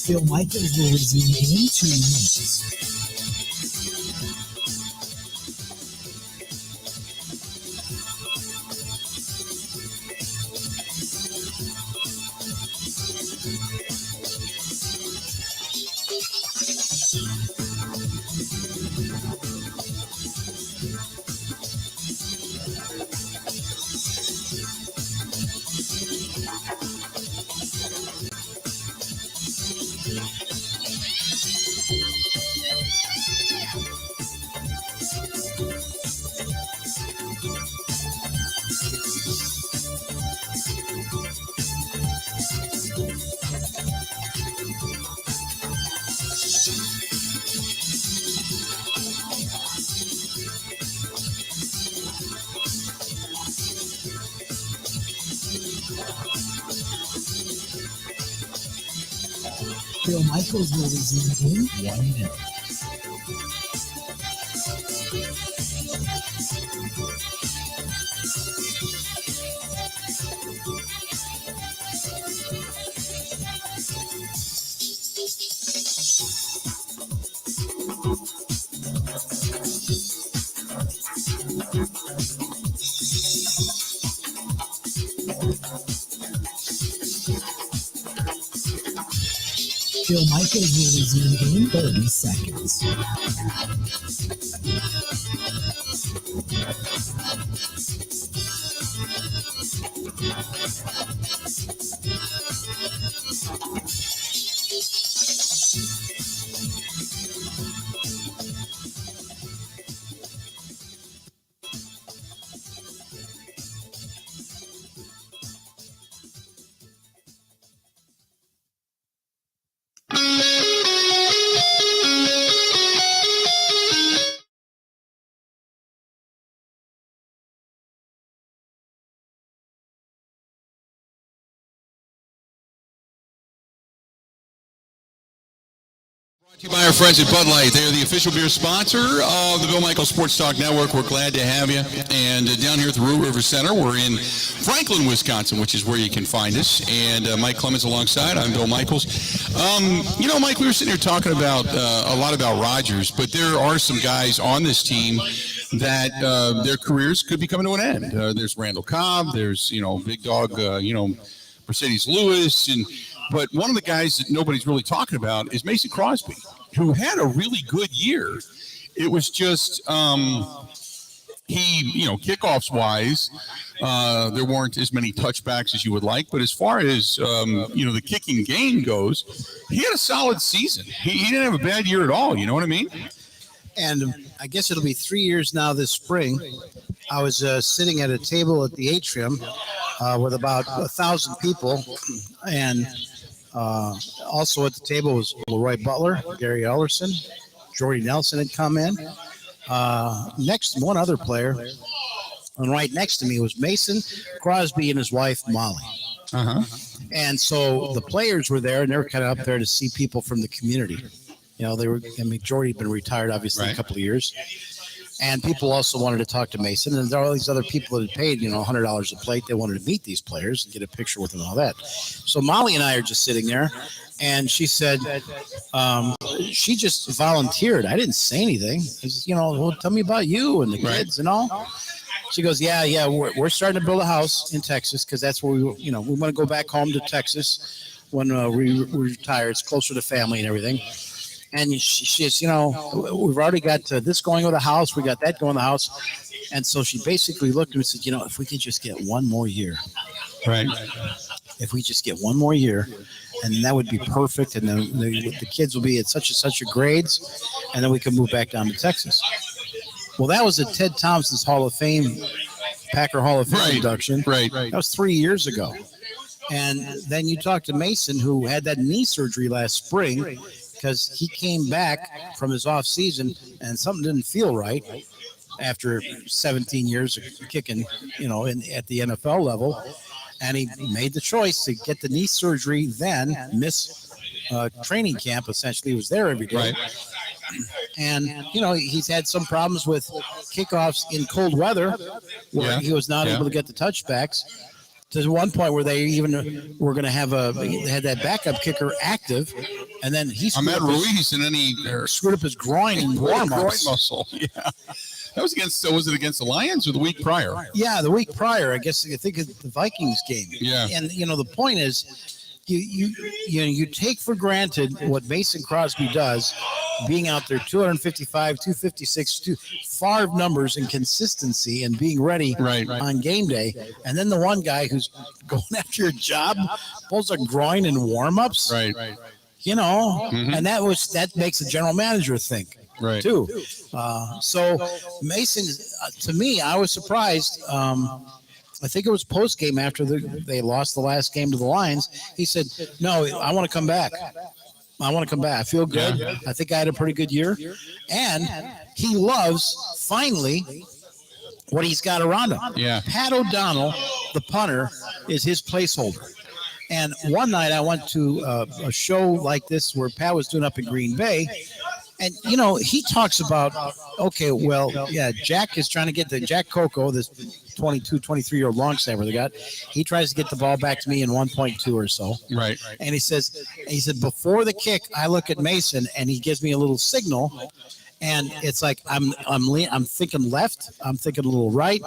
[SPEAKER 4] Bill Michaels will resume in 2 minutes. Bill Michaels will resume in 1 minute. Bill Michaels will resume in 30 seconds.
[SPEAKER 1] Brought to you by our friends at Bud Light. They are the official beer sponsor of the Bill Michaels Sports Talk Network. We're glad to have you. And down here at the Root River Center, we're in Franklin, Wisconsin, which is where you can find us. And Mike Clemens alongside. I'm Bill Michaels. Mike, we were sitting here talking about a lot about Rogers, but there are some guys on this team that their careers could be coming to an end. There's Randall Cobb. There's, Big Dog, Mercedes Lewis, but one of the guys that nobody's really talking about is Mason Crosby, who had a really good year. It was just kickoffs wise, there weren't as many touchbacks as you would like. But as far as the kicking game goes, he had a solid season. He didn't have a bad year at all. You know what I mean?
[SPEAKER 2] And I guess it'll be 3 years now this spring. I was sitting at a table at the atrium with about 1,000 people, and also at the table was Leroy Butler, Gary Ellerson, Jordy Nelson had come in. Next, one other player, and right next to me was Mason Crosby and his wife Molly. And so the players were there, and they were kind of up there to see people from the community. Jordy had been retired obviously a couple of years. And people also wanted to talk to Mason. And there are all these other people that had paid, $100 a plate. They wanted to meet these players and get a picture with them and all that. So Molly and I are just sitting there. And she said, she just volunteered. I didn't say anything. I said, well, tell me about you and the kids and all. She goes, yeah, we're starting to build a house in Texas because that's where we want to go back home to Texas. when we retire. It's closer to family and everything. And she's, we've already got this going with the house. We got that going with the house. And so she basically looked at me and said, if we could just get one more year.
[SPEAKER 1] Right.
[SPEAKER 2] If we just get one more year, and that would be perfect. And then the kids will be at such and such a grades, and then we can move back down to Texas. Well, that was at Ted Thompson's Hall of Fame, Packer Hall of Fame induction.
[SPEAKER 1] Right.
[SPEAKER 2] That was 3 years ago. And then you talk to Mason, who had that knee surgery last spring, because he came back from his off season and something didn't feel right after 17 years of kicking, at the NFL level. And he made the choice to get the knee surgery, then miss training camp. Essentially, he was there every day.
[SPEAKER 1] Right.
[SPEAKER 2] And, he's had some problems with kickoffs in cold weather where he was not able to get the touchbacks. There's one point where they even were going to have they had that backup kicker active, and then he screwed up his groin and warm-ups.
[SPEAKER 1] Groin muscle. Yeah. That was was it against the Lions or the week prior?
[SPEAKER 2] Yeah, the week prior. I think it's the Vikings game.
[SPEAKER 1] Yeah.
[SPEAKER 2] And the point is, you take for granted what Mason Crosby does, being out there 255, 256, far numbers and consistency and being ready on game day. And then the one guy who's going after your job pulls a groin in warm-ups.
[SPEAKER 1] Right.
[SPEAKER 2] And that makes the general manager think.
[SPEAKER 1] Right.
[SPEAKER 2] Too. So Mason, to me, I was surprised. I think it was post game after they lost the last game to the Lions. He said, "No, I want to come back. I feel good. Yeah. I think I had a pretty good year." And he loves finally what he's got around him.
[SPEAKER 1] Yeah.
[SPEAKER 2] Pat O'Donnell, the punter, is his placeholder. And one night I went to a show like this where Pat was doing up in Green Bay. And, he talks about, Jack is trying to get Jack Coco, this 22, 23-year-old long snapper they got. He tries to get the ball back to me in 1.2 or so.
[SPEAKER 1] Right.
[SPEAKER 2] And he said, before the kick, I look at Mason and he gives me a little signal. And it's like, I'm thinking left. I'm thinking a little right.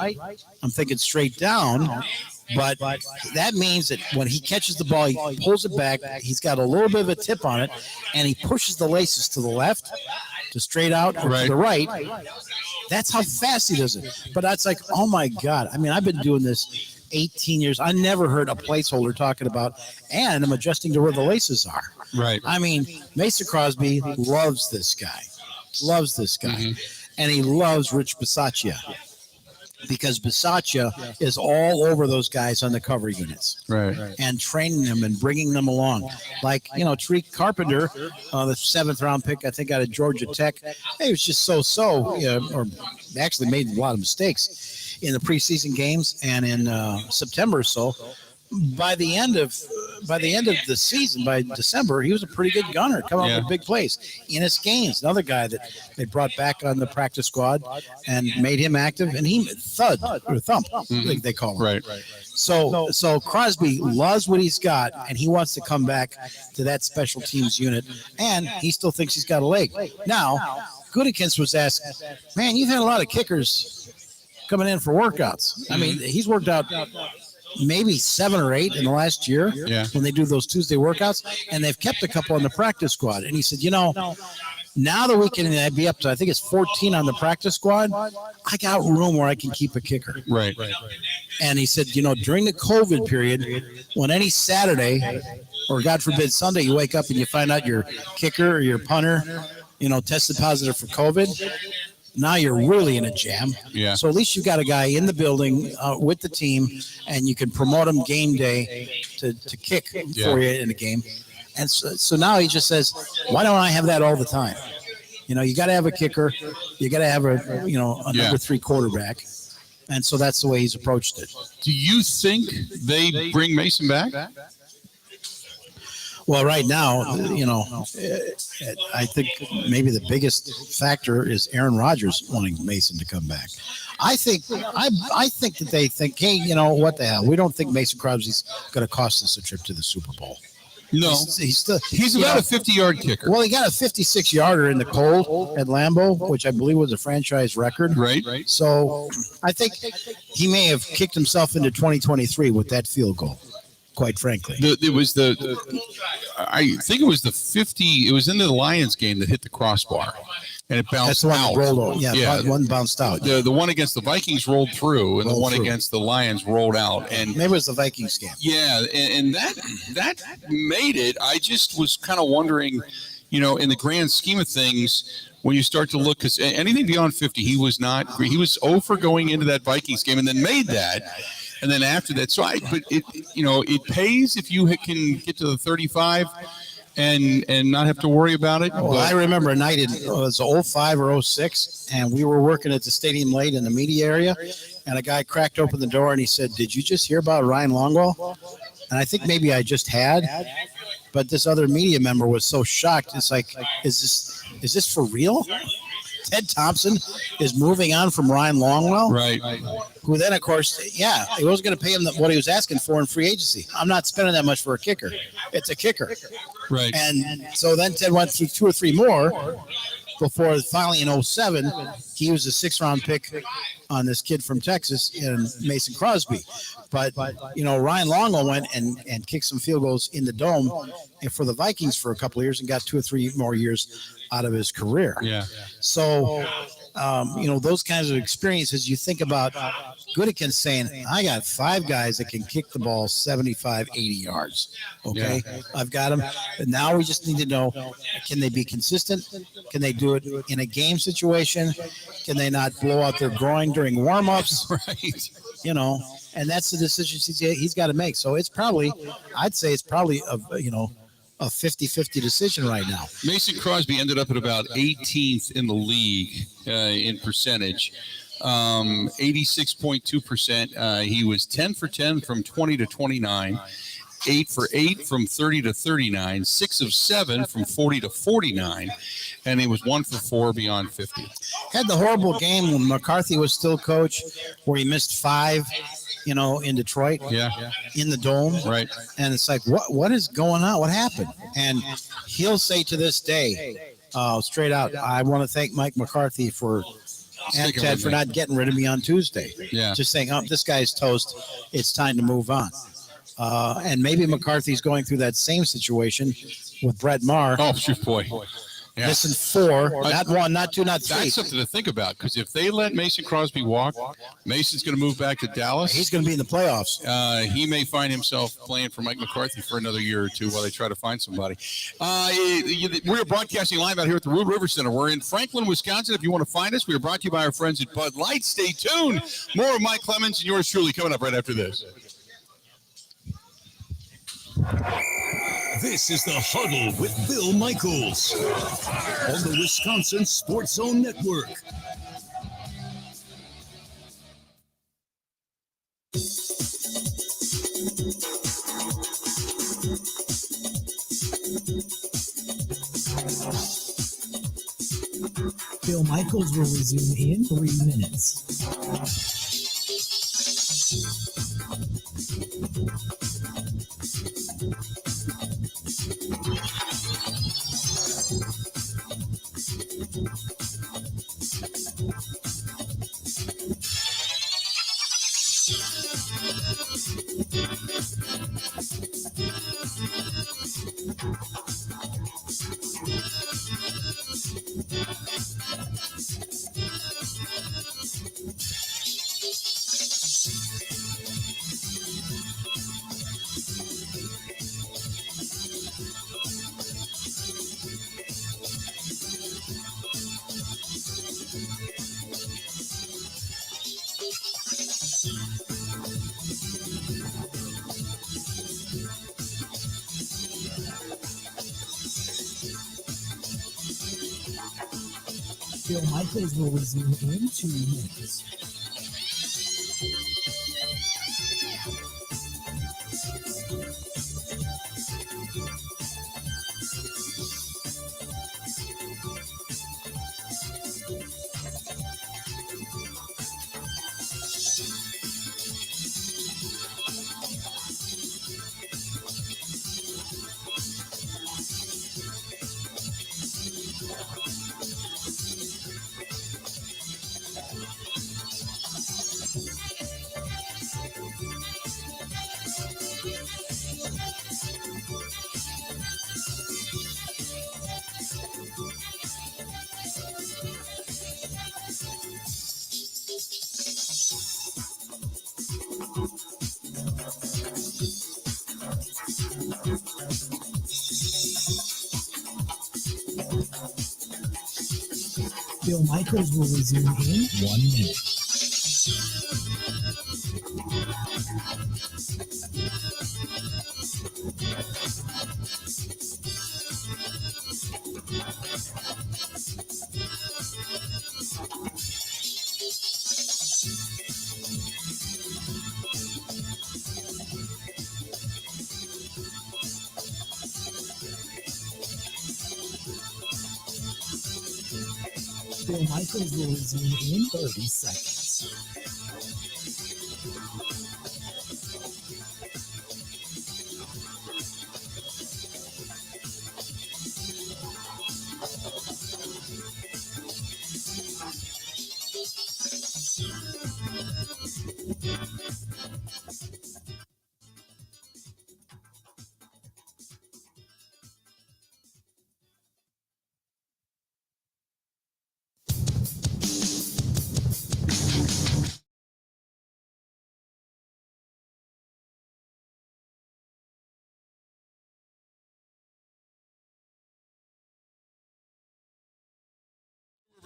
[SPEAKER 2] I'm thinking straight down. But that means that when he catches the ball, he pulls it back. He's got a little bit of a tip on it, and he pushes the laces to the left, to straight out, or to the right. That's how fast he does it. But that's like, oh, my God. I mean, I've been doing this 18 years. I never heard a placeholder talking about, and I'm adjusting to where the laces are.
[SPEAKER 1] Right.
[SPEAKER 2] I mean, Mason Crosby loves this guy. And he loves Rich Bisaccia. Because Bisaccia is all over those guys on the cover units, right? And training them and bringing them along. Like, Tariq Carpenter, the 7th round pick, I think, out of Georgia Tech. He was just so, or actually made a lot of mistakes in the preseason games and in September or so. By the end of the season, by December, he was a pretty good gunner, coming up with big plays. Enos Gaines, another guy that they brought back on the practice squad and made him active, and he thump, like they call him. Right. So Crosby loves what he's got, and he wants to come back to that special teams unit, and he still thinks he's got a leg. Now, Gutekunst was asked, man, you've had a lot of kickers coming in for workouts. I mean, he's worked out maybe 7 or 8 in the last year when they do those Tuesday workouts, and they've kept a couple on the practice squad. And he said, now that we can be up to, I think it's 14 on the practice squad, I got room where I can keep a kicker. Right. And he said, during the COVID period, when any Saturday or God forbid Sunday, you wake up and you find out your kicker or your punter, tested positive for COVID, now you're really in a jam. Yeah. So at least you've got a guy in the building with the team, and you can promote him game day to kick for you in the game. And so now he just says, why don't I have that all the time? You got to have a kicker. You got to have a number 3 quarterback. And so that's the way he's approached it.
[SPEAKER 1] Do you think they bring Mason back?
[SPEAKER 2] Well, right now, I think maybe the biggest factor is Aaron Rodgers wanting Mason to come back. I think that they think, hey, what the hell? We don't think Mason Crosby's going to cost us a trip to the Super Bowl.
[SPEAKER 1] No, he's about a 50-yard kicker.
[SPEAKER 2] Well, he got a 56-yarder in the cold at Lambeau, which I believe was a franchise record.
[SPEAKER 1] Right.
[SPEAKER 2] So I think he may have kicked himself into 2023 with that field goal. quite frankly.
[SPEAKER 1] I think it was the 50. It was in the Lions game that hit the crossbar, and it bounced
[SPEAKER 2] That's the one
[SPEAKER 1] out.
[SPEAKER 2] that rolled over. Yeah, one bounced out.
[SPEAKER 1] The one against the Vikings rolled through, and the
[SPEAKER 2] Rolled
[SPEAKER 1] one
[SPEAKER 2] through.
[SPEAKER 1] against the Lions rolled out. And
[SPEAKER 2] Maybe it was the Vikings game.
[SPEAKER 1] yeah, and that made it. I just was kind of wondering, in the grand scheme of things, when you start to look, because anything beyond 50, he was not. He was over going into that Vikings game, and then made that. And then after that, but it pays if you can get to the 35 and not have to worry about it.
[SPEAKER 2] Well, I remember a night, it was 05 or 06, and we were working at the stadium late in the media area, and a guy cracked open the door and he said, "Did you just hear about Ryan Longwell?" And I think maybe I just had, but this other media member was so shocked. It's like, is this for real? Ted Thompson is moving on from Ryan Longwell,
[SPEAKER 1] Right.
[SPEAKER 2] who then, of course, he wasn't going to pay him what he was asking for in free agency. I'm not spending that much for a kicker. It's a kicker.
[SPEAKER 1] Right.
[SPEAKER 2] And so then Ted went through 2 or 3 more before finally in 07, he was a 6th-round pick on this kid from Texas in Mason Crosby. But, Ryan Longwell went and kicked some field goals in the dome for the Vikings for a couple of years and got 2 or 3 more years out of his career.
[SPEAKER 1] Yeah.
[SPEAKER 2] So, those kinds of experiences, you think about Goodikins saying, I got 5 guys that can kick the ball 75, 80 yards. Okay.
[SPEAKER 1] Yeah.
[SPEAKER 2] I've got them. And now we just need to know, can they be consistent? Can they do it in a game situation? Can they not blow out their groin during warmups?
[SPEAKER 1] Right.
[SPEAKER 2] And that's the decision he's got to make. So I'd say it's probably a 50-50 decision right now.
[SPEAKER 1] Mason Crosby ended up at about 18th in the league in percentage, 86.2%. He was 10 for 10 from 20 to 29, 8 for 8 from 30 to 39, 6 of 7 from 40 to 49, and he was 1 for 4 beyond 50.
[SPEAKER 2] Had the horrible game when McCarthy was still coach, where he missed 5, in Detroit.
[SPEAKER 1] Yeah.
[SPEAKER 2] In the dome.
[SPEAKER 1] Right.
[SPEAKER 2] And it's like, what is going on? What happened? And he'll say to this day, straight out, I want to thank Mike McCarthy and
[SPEAKER 1] Sticking
[SPEAKER 2] Ted
[SPEAKER 1] with
[SPEAKER 2] for
[SPEAKER 1] me.
[SPEAKER 2] not getting rid of me on Tuesday.
[SPEAKER 1] Yeah.
[SPEAKER 2] Just saying, this guy's toast. It's time to move on. And maybe McCarthy's going through that same situation with Brett Maher.
[SPEAKER 1] Oh, shoot, boy. Yeah.
[SPEAKER 2] Missing 4, not 1, not 2, not 3.
[SPEAKER 1] That's something to think about, because if they let Mason Crosby walk, Mason's going to move back to Dallas.
[SPEAKER 2] He's going to be in the playoffs.
[SPEAKER 1] He may find himself playing for Mike McCarthy for another year or two while they try to find somebody. We're broadcasting live out here at the Rude River Center. We're in Franklin, Wisconsin. If you want to find us, we are brought to you by our friends at Bud Light. Stay tuned. More of Mike Clemens and yours truly coming up right after this.
[SPEAKER 3] This is the Huddle with Bill Michaels on the Wisconsin Sports Zone Network.
[SPEAKER 4] Bill Michaels will resume in 3 minutes. Bill Michaels will resume in 2 minutes. Bill Michaels will resume in 1 minute. Bill Michaels will resume in 30 seconds.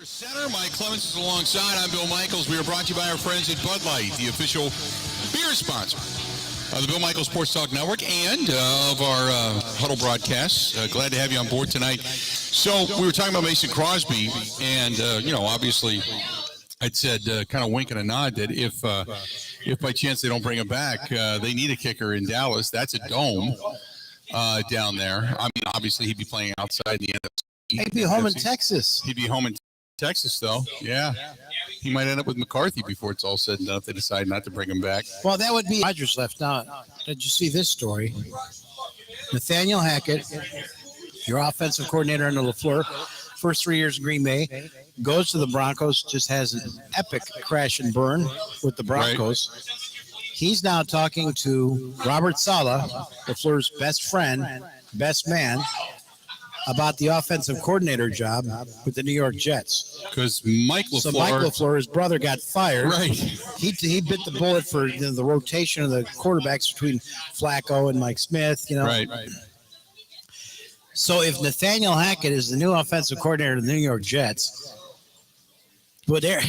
[SPEAKER 1] Center, Mike Clemens is alongside. I'm Bill Michaels. We are brought to you by our friends at Bud Light, the official beer sponsor of the Bill Michaels Sports Talk Network and of our Huddle broadcasts. Glad to have you on board tonight. So we were talking about Mason Crosby, and obviously, I'd said kind of wink and a nod that if by chance they don't bring him back, they need a kicker in Dallas. That's a dome down there. I mean, obviously he'd be playing outside the NFC.
[SPEAKER 2] He'd be home in Texas.
[SPEAKER 1] He'd be home in Texas, though. Yeah. He might end up with McCarthy before it's all said and done if they decide not to bring him back.
[SPEAKER 2] Well, that would be Rodgers left. Now, did you see this story? Nathaniel Hackett, your offensive coordinator under LaFleur, first 3 years in Green Bay, goes to the Broncos, just has an epic crash and burn with the Broncos. Right. He's now talking to Robert Saleh, LaFleur's best friend, best man, about the offensive coordinator job with the New York Jets.
[SPEAKER 1] Because Mike LaFleur,
[SPEAKER 2] his brother, got fired.
[SPEAKER 1] Right.
[SPEAKER 2] He bit the bullet for the rotation of the quarterbacks between Flacco and Mike Smith.
[SPEAKER 1] Right.
[SPEAKER 2] So if Nathaniel Hackett is the new offensive coordinator of the New York Jets, would the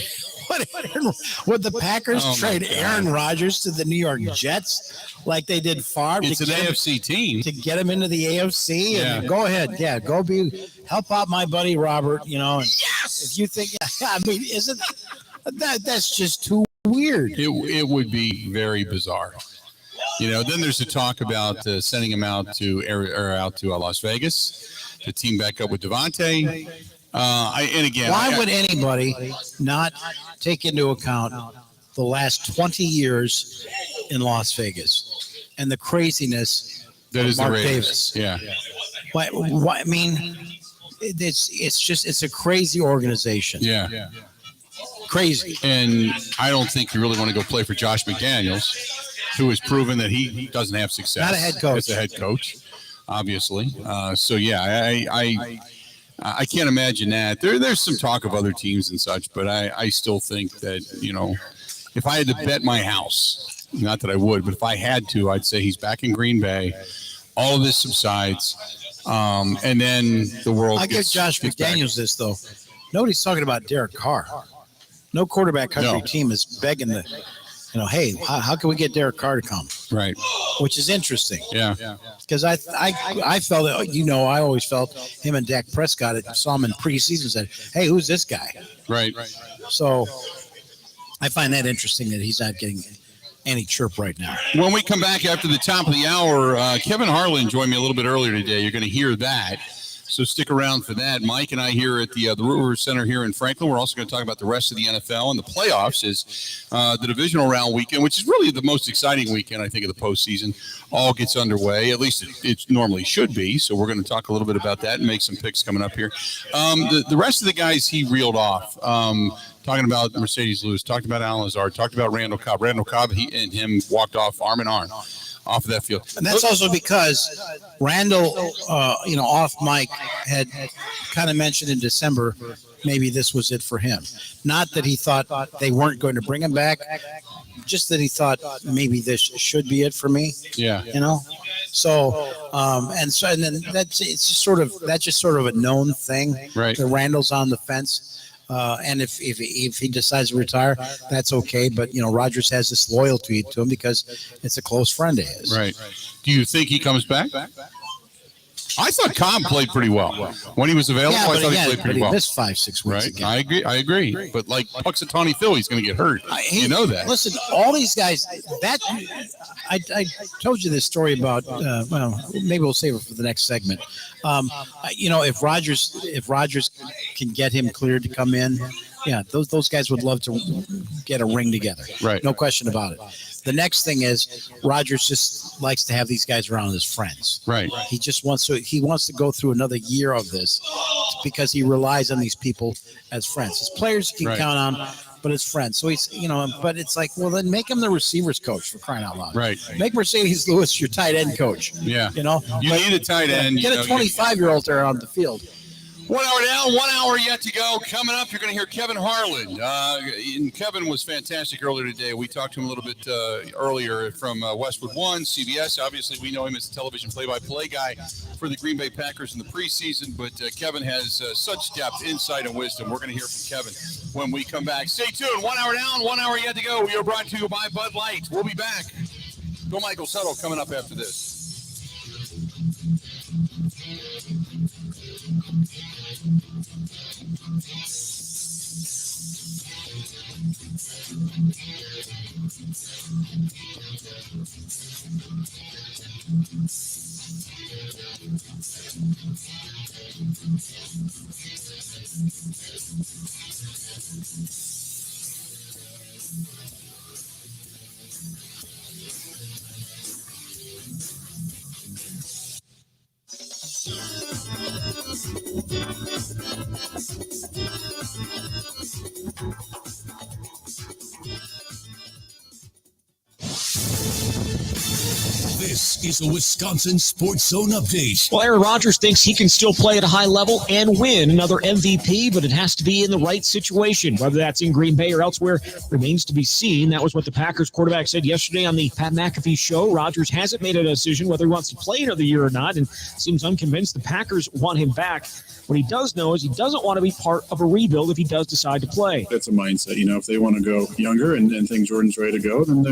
[SPEAKER 2] Packers trade Aaron Rodgers to the New York Jets like they did Favre?
[SPEAKER 1] It's an AFC team
[SPEAKER 2] to get him into the AFC.
[SPEAKER 1] Yeah.
[SPEAKER 2] And go ahead, help out my buddy Robert. Yes! If you think, I mean, isn't that's just too weird?
[SPEAKER 1] It would be very bizarre. Then there's the talk about sending him out to Las Vegas to team back up with Devontae.
[SPEAKER 2] Why would anybody not take into account the last 20 years in Las Vegas and the craziness
[SPEAKER 1] that is
[SPEAKER 2] Mark
[SPEAKER 1] the Raiders?
[SPEAKER 2] Davis?
[SPEAKER 1] Yeah.
[SPEAKER 2] Why, I mean, it's a crazy organization.
[SPEAKER 1] Yeah.
[SPEAKER 2] Crazy.
[SPEAKER 1] And I don't think you really want to go play for Josh McDaniels, who has proven that he doesn't have success.
[SPEAKER 2] Not a head coach.
[SPEAKER 1] As a head coach, obviously. I can't imagine that. There's some talk of other teams and such, but I still think that, if I had to bet my house, not that I would, but if I had to, I'd say he's back in Green Bay. All of this subsides. And then the world
[SPEAKER 2] I give Josh McDaniels this, though. Nobody's talking about Derek Carr. No quarterback country team is begging the, hey, how can we get Derek Carr to come?
[SPEAKER 1] Right.
[SPEAKER 2] Which is interesting.
[SPEAKER 1] Yeah.
[SPEAKER 2] Because I felt that, I always felt him and Dak Prescott saw him in preseason and said, hey, who's this guy?
[SPEAKER 1] Right.
[SPEAKER 2] So I find that interesting that he's not getting any chirp right now.
[SPEAKER 1] When we come back after the top of the hour, Kevin Harlan joined me a little bit earlier today. You're going to hear that. So stick around for that. Mike and I here at the Root Center here in Franklin. We're also going to talk about the rest of the NFL and the playoffs is the divisional round weekend, which is really the most exciting weekend, I think, of the postseason. All gets underway. At least it normally should be. So we're going to talk a little bit about that and make some picks coming up here. The rest of the guys he reeled off, talking about Mercedes Lewis, talked about Alan Lazard, talked about Randall Cobb. Randall Cobb, he and him walked off arm in arm off of that field.
[SPEAKER 2] And that's also because Randall, off mic had kind of mentioned in December, maybe this was it for him. Not that he thought they weren't going to bring him back, just that he thought maybe this should be it for me.
[SPEAKER 1] Yeah.
[SPEAKER 2] So, and then that's just sort of a known thing.
[SPEAKER 1] Right.
[SPEAKER 2] The Randall's on the fence. And if he decides to retire, that's okay. But Rogers has this loyalty to him because it's a close friend of his.
[SPEAKER 1] Right. Do you think he comes back? I thought Cobb played pretty well when he was available.
[SPEAKER 2] Yeah,
[SPEAKER 1] I thought he played
[SPEAKER 2] but
[SPEAKER 1] pretty
[SPEAKER 2] he
[SPEAKER 1] well.
[SPEAKER 2] missed 5-6 weeks
[SPEAKER 1] Right.
[SPEAKER 2] again.
[SPEAKER 1] I agree. But like Puxatawny Phil, he's going to get hurt. You know that.
[SPEAKER 2] Listen, all these guys. I told you this story about. Well, maybe we'll save it for the next segment. If Rogers can get him cleared to come in, yeah, those guys would love to get a ring together.
[SPEAKER 1] Right.
[SPEAKER 2] No question about it. The next thing is Rogers just likes to have these guys around as friends.
[SPEAKER 1] Right.
[SPEAKER 2] He just wants to go through another year of this because he relies on these people as friends. His players you can count on, but as friends. So he's, but it's like, well, then make him the receivers coach, for crying out loud.
[SPEAKER 1] Right.
[SPEAKER 2] Make Mercedes Lewis your tight end coach.
[SPEAKER 1] Yeah.
[SPEAKER 2] You
[SPEAKER 1] need a tight end.
[SPEAKER 2] Get a 25-year-old there on the field.
[SPEAKER 1] 1 hour down, 1 hour yet to go. Coming up, you're going to hear Kevin Harlan. And Kevin was fantastic earlier today. We talked to him a little bit earlier from Westwood One, CBS. Obviously, we know him as a television play-by-play guy for the Green Bay Packers in the preseason. But Kevin has such depth, insight, and wisdom. We're going to hear from Kevin when we come back. Stay tuned. 1 hour down, 1 hour yet to go. We are brought to you by Bud Light. We'll be back. Bill Michaels Huddle coming up after this.
[SPEAKER 3] This is a Wisconsin Sports Zone update.
[SPEAKER 6] Well, Aaron Rodgers thinks he can still play at a high level and win another MVP, but it has to be in the right situation. Whether that's in Green Bay or elsewhere remains to be seen. That was what the Packers quarterback said yesterday on the Pat McAfee show. Rodgers hasn't made a decision whether he wants to play another year or not and seems unconvinced the Packers want him back. What he does know is he doesn't want to be part of a rebuild if he does decide to play.
[SPEAKER 7] That's a mindset. If they want to go younger and think Jordan's ready to go, then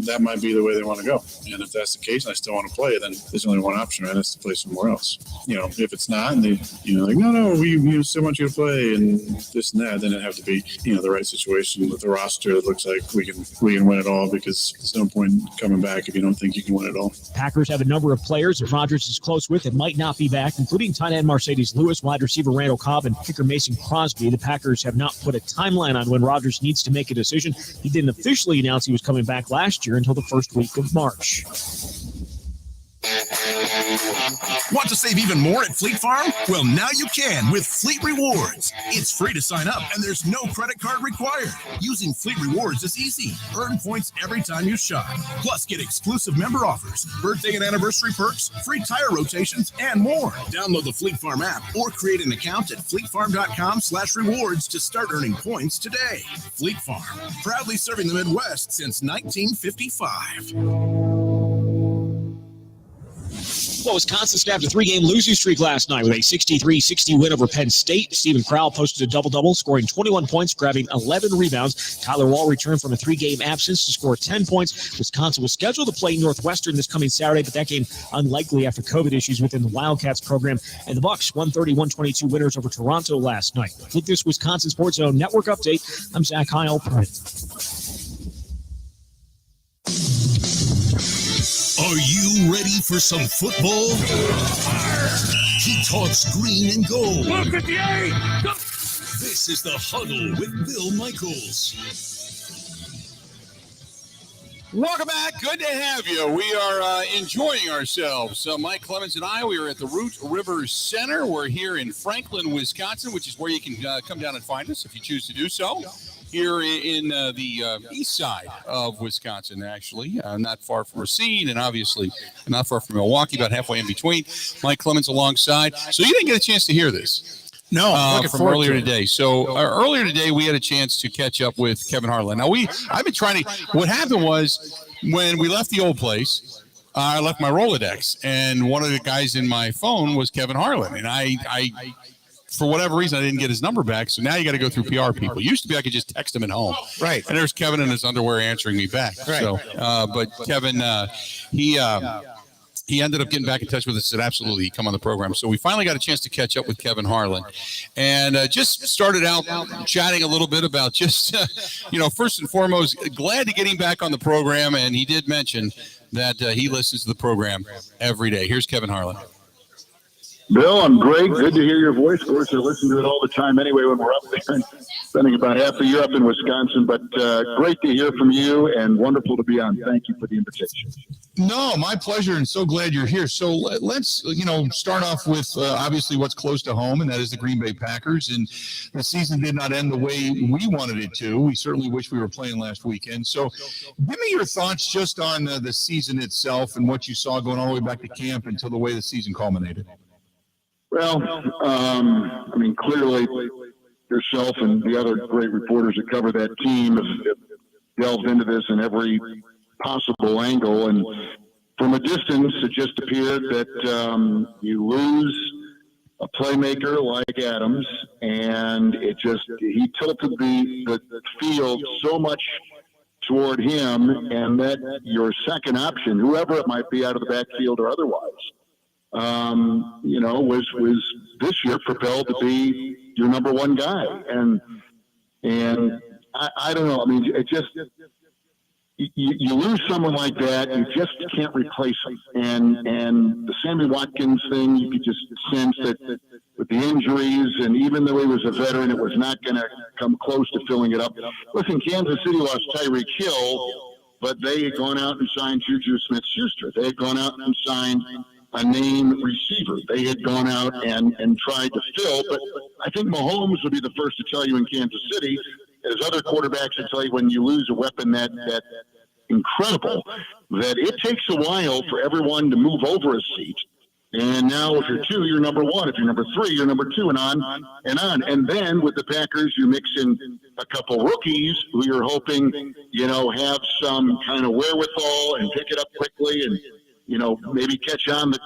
[SPEAKER 7] that might be the way they want to go. And if that's the case and I still want to play, then there's only one option, right? That's to play somewhere else. If it's not, and they, like, no, we still want you to play and this and that, then it'd have to be, the right situation with the roster that looks like we can win it all, because there's no point coming back if you don't think you can win it all.
[SPEAKER 6] Packers have a number of players that Rodgers is close with that might not be back, including tight end Mercedes Lewis, wide receiver Randall Cobb, and kicker Mason Crosby. The Packers have not put a timeline on when Rodgers needs to make a decision. He didn't officially announce he was coming back last year until the first week of March.
[SPEAKER 8] Want to save even more at Fleet Farm? Well, now you can with Fleet Rewards. It's free to sign up, and there's no credit card required. Using Fleet Rewards is easy. Earn points every time you shop. Plus, get exclusive member offers, birthday and anniversary perks, free tire rotations, and more. Download the Fleet Farm app or create an account at fleetfarm.com/rewards to start earning points today. Fleet Farm, proudly serving the Midwest since 1955.
[SPEAKER 6] Well, Wisconsin snapped a three-game losing streak last night with a 63-60 win over Penn State. Stephen Crowell posted a double-double, scoring 21 points, grabbing 11 rebounds. Tyler Wall returned from a three-game absence to score 10 points. Wisconsin was scheduled to play Northwestern this coming Saturday, but that game unlikely after COVID issues within the Wildcats program. And the Bucks 130-122 winners over Toronto last night. With this Wisconsin Sports Zone Network update, I'm Zach Heil.
[SPEAKER 3] Are you ready for some football? He talks green and gold. 158! This is the Huddle with Bill Michaels.
[SPEAKER 1] Welcome back. Good to have you. We are enjoying ourselves. Mike Clemens and I, we are at the Root River Center. We're here in Franklin, Wisconsin, which is where you can come down and find us if you choose to do so. Here in the east side of Wisconsin, actually, not far from Racine, and obviously not far from Milwaukee, about halfway in between. Mike Clemens alongside. So you didn't get a chance to hear this.
[SPEAKER 2] No,
[SPEAKER 1] from earlier today. So earlier today, we had a chance to catch up with Kevin Harlan. Now, I've been trying to. What happened was when we left the old place, I left my Rolodex, and one of the guys in my phone was Kevin Harlan, and I for whatever reason, I didn't get his number back. So now you got to go through PR people. Used to be I could just text him at home.
[SPEAKER 2] Right.
[SPEAKER 1] And there's Kevin in his underwear answering me back.
[SPEAKER 2] Right.
[SPEAKER 1] So, but Kevin, he ended up getting back in touch with us and said, absolutely, come on the program. So we finally got a chance to catch up with Kevin Harlan and just started out chatting a little bit about just, first and foremost, glad to get him back on the program. And he did mention that he listens to the program every day. Here's Kevin Harlan.
[SPEAKER 9] Bill, I'm great. Good to hear your voice. Of course, I listen to it all the time anyway when we're up there. Spending about half the year up in Wisconsin, but great to hear from you and wonderful to be on. Thank you for the invitation.
[SPEAKER 1] No, my pleasure, and so glad you're here. So let's, start off with obviously what's close to home, and that is the Green Bay Packers. And the season did not end the way we wanted it to. We certainly wish we were playing last weekend. So give me your thoughts just on the season itself and what you saw going all the way back to camp until the way the season culminated.
[SPEAKER 9] Well, clearly yourself and the other great reporters that cover that team have delved into this in every possible angle. And from a distance, it just appeared that you lose a playmaker like Adams, and he tilted the field so much toward him, and that your second option, whoever it might be out of the backfield or otherwise, was this year propelled to be your number one guy. And I don't know. I mean, it just, you lose someone like that, you just can't replace him. And the Sammy Watkins thing, you could just sense that with the injuries, and even though he was a veteran, it was not going to come close to filling it up. Listen, Kansas City lost Tyreek Hill, but they had gone out and signed Juju Smith-Schuster. They had gone out and signed a name receiver. They had gone out and tried to fill, but I think Mahomes would be the first to tell you in Kansas City, as other quarterbacks would tell you, when you lose a weapon that incredible, that it takes a while for everyone to move over a seat. And now if you're two, you're number one. If you're number three, you're number two, and on and on. And then with the Packers, you mix in a couple rookies who you're hoping, have some kind of wherewithal and pick it up quickly and, maybe catch on the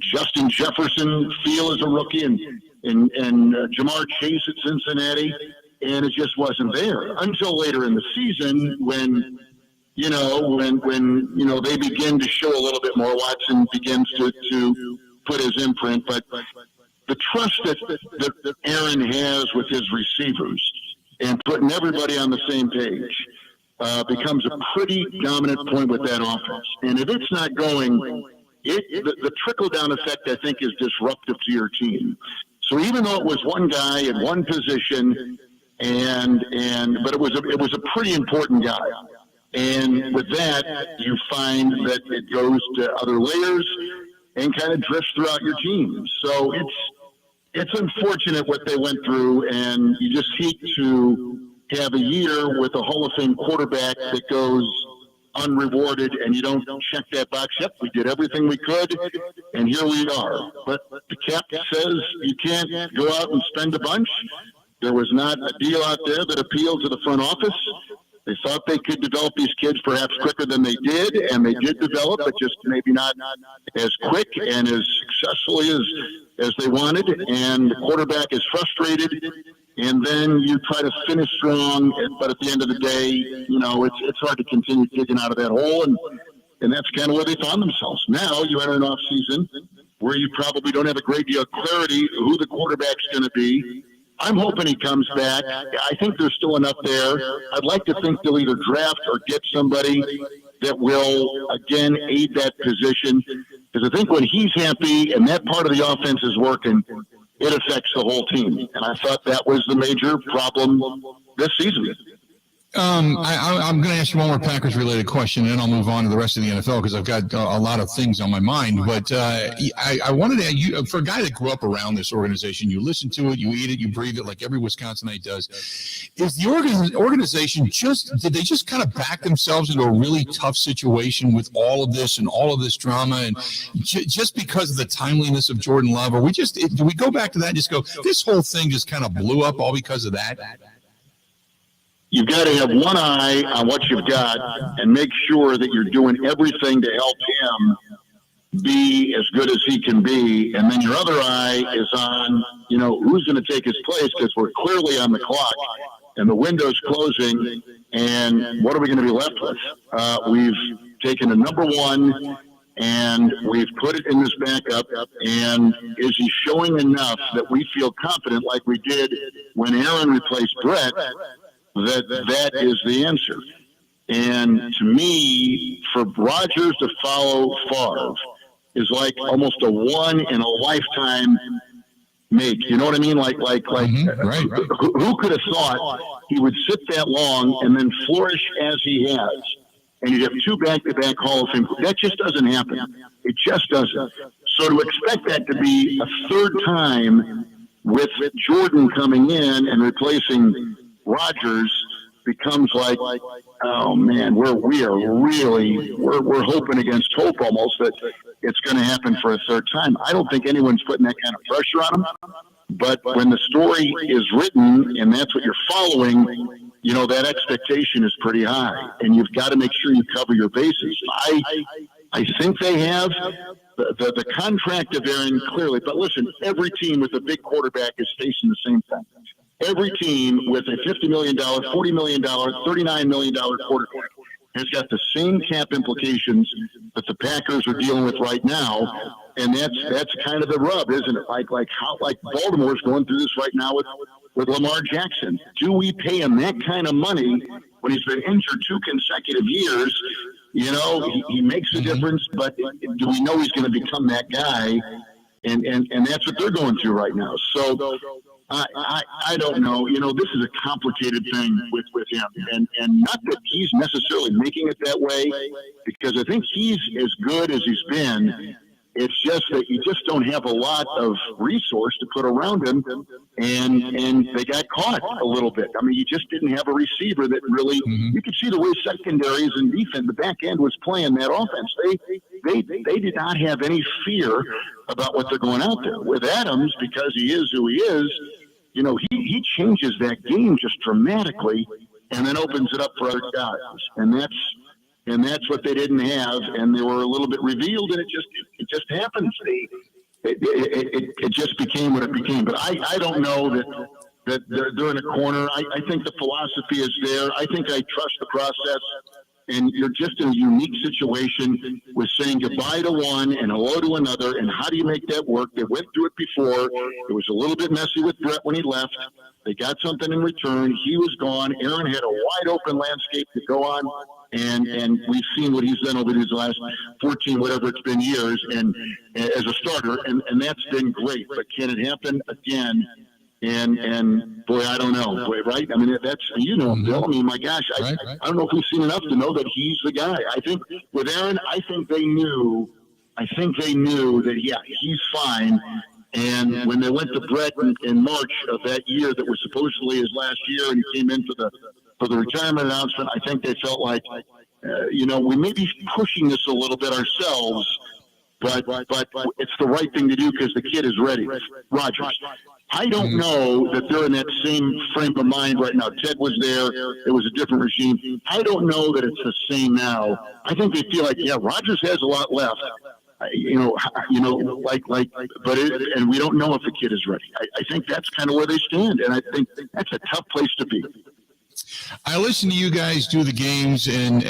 [SPEAKER 9] Justin Jefferson feel as a rookie and Jamar Chase at Cincinnati. And it just wasn't there until later in the season when they begin to show a little bit more. Watson begins to put his imprint, but the trust that Aaron has with his receivers and putting everybody on the same page becomes a pretty dominant point with that offense. And if it's not going, the trickle-down effect, I think, is disruptive to your team. So even though it was one guy in one position, but it was a pretty important guy. And with that, you find that it goes to other layers and kind of drifts throughout your team. So it's unfortunate what they went through, and you just hate to have a year with a Hall of Fame quarterback that goes unrewarded and you don't check that box. Yep, we did everything we could, and here we are. But the cap says you can't go out and spend a bunch. There was not a deal out there that appealed to the front office. They thought they could develop these kids perhaps quicker than they did, and they did develop, but just maybe not as quick and as successfully as they wanted. And the quarterback is frustrated, and then you try to finish strong, but at the end of the day, it's hard to continue digging out of that hole, and that's kind of where they found themselves. Now you enter an off season where you probably don't have a great deal of clarity who the quarterback's going to be. I'm hoping he comes back. I think there's still enough there. I'd like to think they'll either draft or get somebody that will, again, aid that position. Because I think when he's happy and that part of the offense is working, it affects the whole team. And I thought that was the major problem this season.
[SPEAKER 1] I'm going to ask you one more Packers-related question, and then I'll move on to the rest of the NFL because I've got a lot of things on my mind. But I wanted to ask you, for a guy that grew up around this organization, you listen to it, you eat it, you breathe it like every Wisconsinite does. Is the organization did they just kind of back themselves into a really tough situation with all of this and all of this drama, and just because of the timeliness of Jordan Love? Or do we go back to that and just go, this whole thing just kind of blew up all because of that?
[SPEAKER 9] You've got to have one eye on what you've got and make sure that you're doing everything to help him be as good as he can be, and then your other eye is on, who's going to take his place, because we're clearly on the clock and the window's closing, and what are we going to be left with? We've taken a number one and we've put it in this backup, and is he showing enough that we feel confident, like we did when Aaron replaced Brett, that is the answer? And to me, for Rodgers to follow Favre is like almost a one in a lifetime make. You know what I mean? Like,
[SPEAKER 1] right.
[SPEAKER 9] Who could have thought he would sit that long and then flourish as he has? And you'd have two back-to-back Hall of Fame. That just doesn't happen. It just doesn't. So to expect that to be a third time with Jordan coming in and replacing Rodgers becomes like, oh man, we're hoping against hope almost that it's going to happen for a third time. I don't think anyone's putting that kind of pressure on him. But when the story is written and that's what you're following, that expectation is pretty high, and you've got to make sure you cover your bases. I think they have the contract of Aaron clearly, but listen, every team with a big quarterback is facing the same thing. Every team with a $50 million, $40 million, $39 million quarterback has got the same cap implications that the Packers are dealing with right now, and that's kind of the rub, isn't it? Like Baltimore's going through this right now with Lamar Jackson. Do we pay him that kind of money when he's been injured 2 consecutive years? He makes a difference, but do we know he's going to become that guy? And that's what they're going through right now. So I don't know. This is a complicated thing with him, and not that he's necessarily making it that way, because I think he's as good as he's been. It's just that you just don't have a lot of resource to put around him, and they got caught a little bit. I mean, you just didn't have a receiver that really. You could see the way secondaries and defense, the back end was playing that offense. They did not have any fear about what they're going out there with Adams, because he is who he is. He changes that game just dramatically, and then opens it up for other guys, and that's what they didn't have, and they were a little bit revealed, and it just happens. It just became what it became. But I don't know that they're in a corner. I think the philosophy is there. I think I trust the process, and you're just in a unique situation with saying goodbye to one and hello to another, and how do you make that work? They went through it before. It was a little bit messy with Brett when he left. They got something in return. He was gone. Aaron had a wide open landscape to go on. And we've seen what he's done over these last 14, whatever it's been, years, and as a starter, and that's been great. But can it happen again? And boy, I don't know, right? I mean, that's him, Bill. I mean, my gosh, I don't know if we've seen enough to know that he's the guy. I think with Aaron, I think they knew that he's fine. And when they went to Brett in March of that year, that was supposedly his last year, and he came in for the retirement announcement, I think they felt like, we may be pushing this a little bit ourselves, but it's the right thing to do because the kid is ready. Rodgers. I don't know that they're in that same frame of mind right now. Ted was there. It was a different regime. I don't know that it's the same now. I think they feel like, Rodgers has a lot left. But and we don't know if the kid is ready. I think that's kind of where they stand, and I think that's a tough place to be.
[SPEAKER 1] I listen to you guys do the games and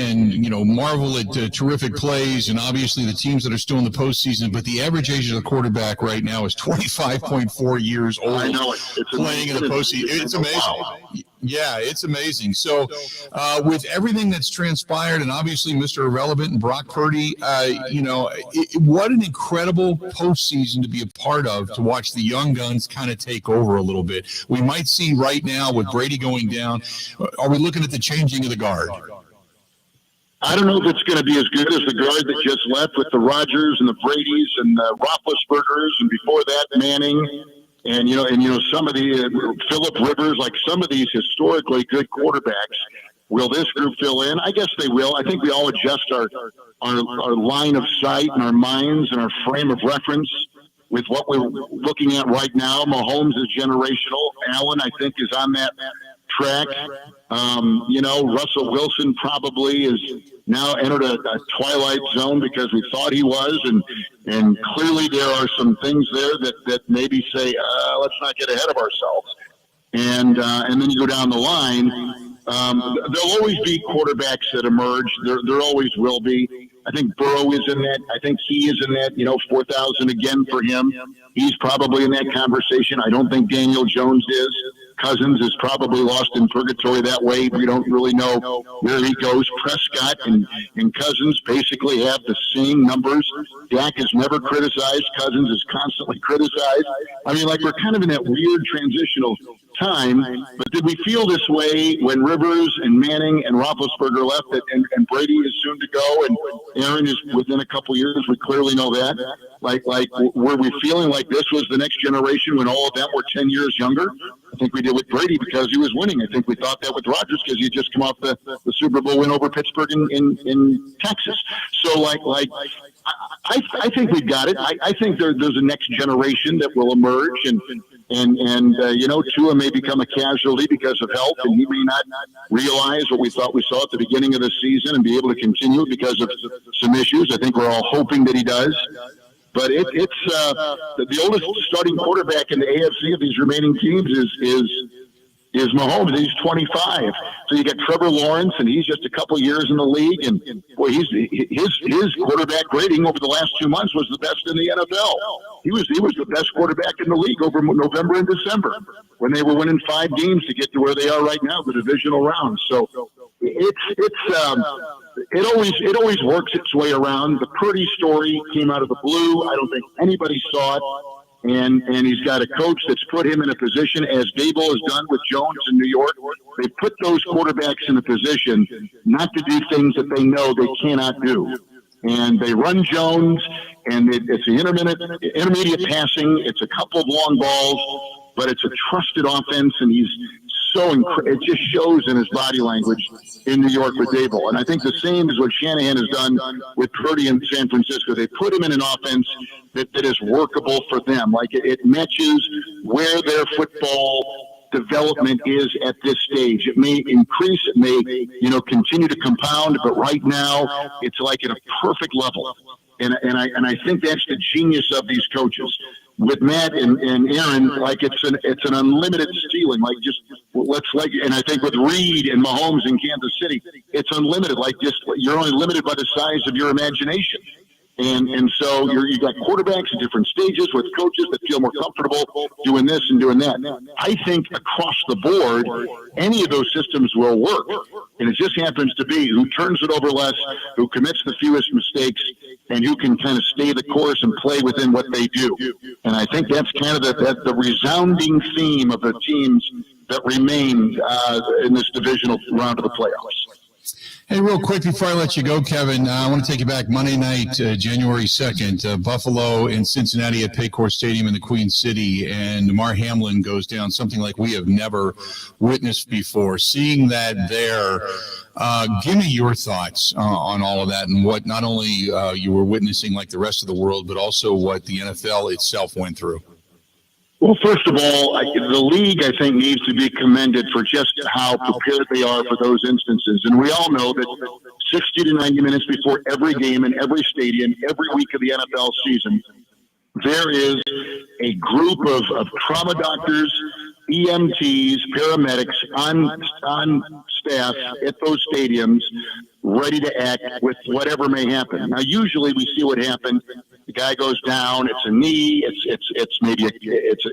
[SPEAKER 1] marvel at terrific plays, and obviously the teams that are still in the postseason. But the average age of the quarterback right now is 25.4 years old.
[SPEAKER 9] I know it. It's
[SPEAKER 1] playing in the postseason. It's amazing. Wow. Yeah, it's amazing. So, with everything that's transpired, and obviously Mr. Irrelevant and Brock Purdy, what an incredible postseason to be a part of, to watch the young guns kind of take over a little bit. We might see right now with Brady going down, are we looking at the changing of the guard?
[SPEAKER 9] I don't know if it's going to be as good as the guard that just left with the Rodgers and the Bradys and the Roethlisbergers, and before that Manning. And some of the Phillip Rivers, like some of these historically good quarterbacks, will this group fill in? I guess they will. I think we all adjust our line of sight and our minds and our frame of reference with what we're looking at right now. Mahomes is generational. Allen, I think, is on that track. Russell Wilson probably is now entered a twilight zone because we thought he was, and clearly there are some things there that maybe say, let's not get ahead of ourselves. And then you go down the line. There'll always be quarterbacks that emerge. There always will be. I think Burrow is in that. I think he is in that, 4,000 again for him. He's probably in that conversation. I don't think Daniel Jones is. Cousins is probably lost in purgatory that way. We don't really know where he goes. Prescott and Cousins basically have the same numbers. Dak is never criticized. Cousins is constantly criticized. I mean, we're kind of in that weird transitional time. But did we feel this way when Rivers and Manning and Roethlisberger left, and Brady is soon to go, and Aaron is within a couple years? We clearly know that. Were we feeling like this was the next generation when all of them were 10 years younger? I think we did with Brady because he was winning. I think we thought that with Rodgers because he had just come off the Super Bowl win over Pittsburgh in Texas. So, I think we've got it. I think there's a next generation that will emerge, and Tua may become a casualty because of health, and he may not realize what we thought we saw at the beginning of the season and be able to continue because of some issues. I think we're all hoping that he does. But it's the oldest starting quarterback in the AFC of these remaining teams is Mahomes. He's 25. So you got Trevor Lawrence, and he's just a couple years in the league. And boy, his quarterback rating over the last 2 months was the best in the NFL. He was the best quarterback in the league over November and December when they were winning 5 games to get to where they are right now, the divisional round. So it always works its way around. The Purdy story came out of the blue. I don't think anybody saw it. And he's got a coach that's put him in a position, as Dable has done with Jones in New York. They put those quarterbacks in a position not to do things that they know they cannot do. And they run Jones, and it's the intermediate passing. It's a couple of long balls, but it's a trusted offense, and he's it just shows in his body language in New York with Dable. And I think the same is what Shanahan has done with Purdy in San Francisco. They put him in an offense that is workable for them. It matches where their football development is at this stage. It may increase, it may, continue to compound, but right now it's at a perfect level. And I think that's the genius of these coaches. With Matt and Aaron, it's an unlimited ceiling. And I think with Reed and Mahomes in Kansas City, it's unlimited. You're only limited by the size of your imagination. And so you got quarterbacks at different stages with coaches that feel more comfortable doing this and doing that. I think across the board, any of those systems will work. And it just happens to be who turns it over less, who commits the fewest mistakes, and who can kind of stay the course and play within what they do. And I think that's kind of the resounding theme of the teams that remain in this divisional round of the playoffs.
[SPEAKER 1] Hey, real quick before I let you go, Kevin, I want to take you back Monday night, January 2nd, Buffalo and Cincinnati at Paycor Stadium in the Queen City, and Damar Hamlin goes down, something like we have never witnessed before. Seeing that there, give me your thoughts on all of that and what not only you were witnessing like the rest of the world, but also what the NFL itself went through.
[SPEAKER 9] Well, first of all, the league, I think, needs to be commended for just how prepared they are for those instances. And we all know that 60 to 90 minutes before every game in every stadium, every week of the NFL season, there is a group of trauma doctors, EMTs, paramedics on staff at those stadiums ready to act with whatever may happen. Now, usually we see what happened. The guy goes down. It's a knee. It's maybe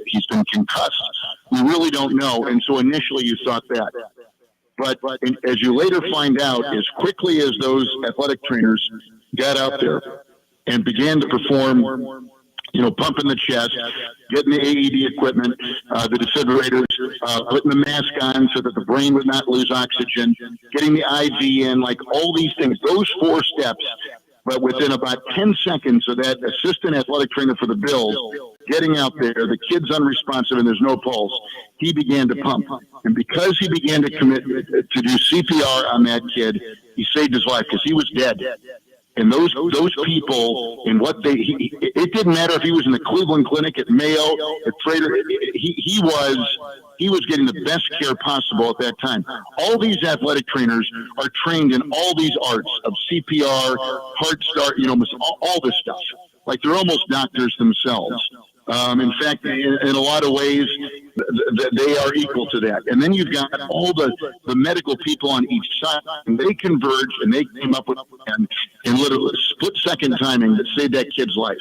[SPEAKER 9] he's been concussed. We really don't know. And so initially you thought that. But as you later find out, as quickly as those athletic trainers got out there and began to perform, pumping the chest, getting the AED equipment, the defibrillators, putting the mask on so that the brain would not lose oxygen, getting the IV in, all these things, those 4 steps. But within about 10 seconds of that assistant athletic trainer for the Bills getting out there, the kid's unresponsive and there's no pulse, he began to pump. And because he began to commit to do CPR on that kid, he saved his life because he was dead. And those people and what it didn't matter if he was in the Cleveland Clinic at Mayo, at Trader, he he was getting the best care possible at that time. All these athletic trainers are trained in all these arts of CPR, heart start, all this stuff. Like they're almost doctors themselves. In fact, in a lot of ways, they are equal to that. And then you've got all the medical people on each side, and they converge, and they came up with in literally split-second timing that saved that kid's life.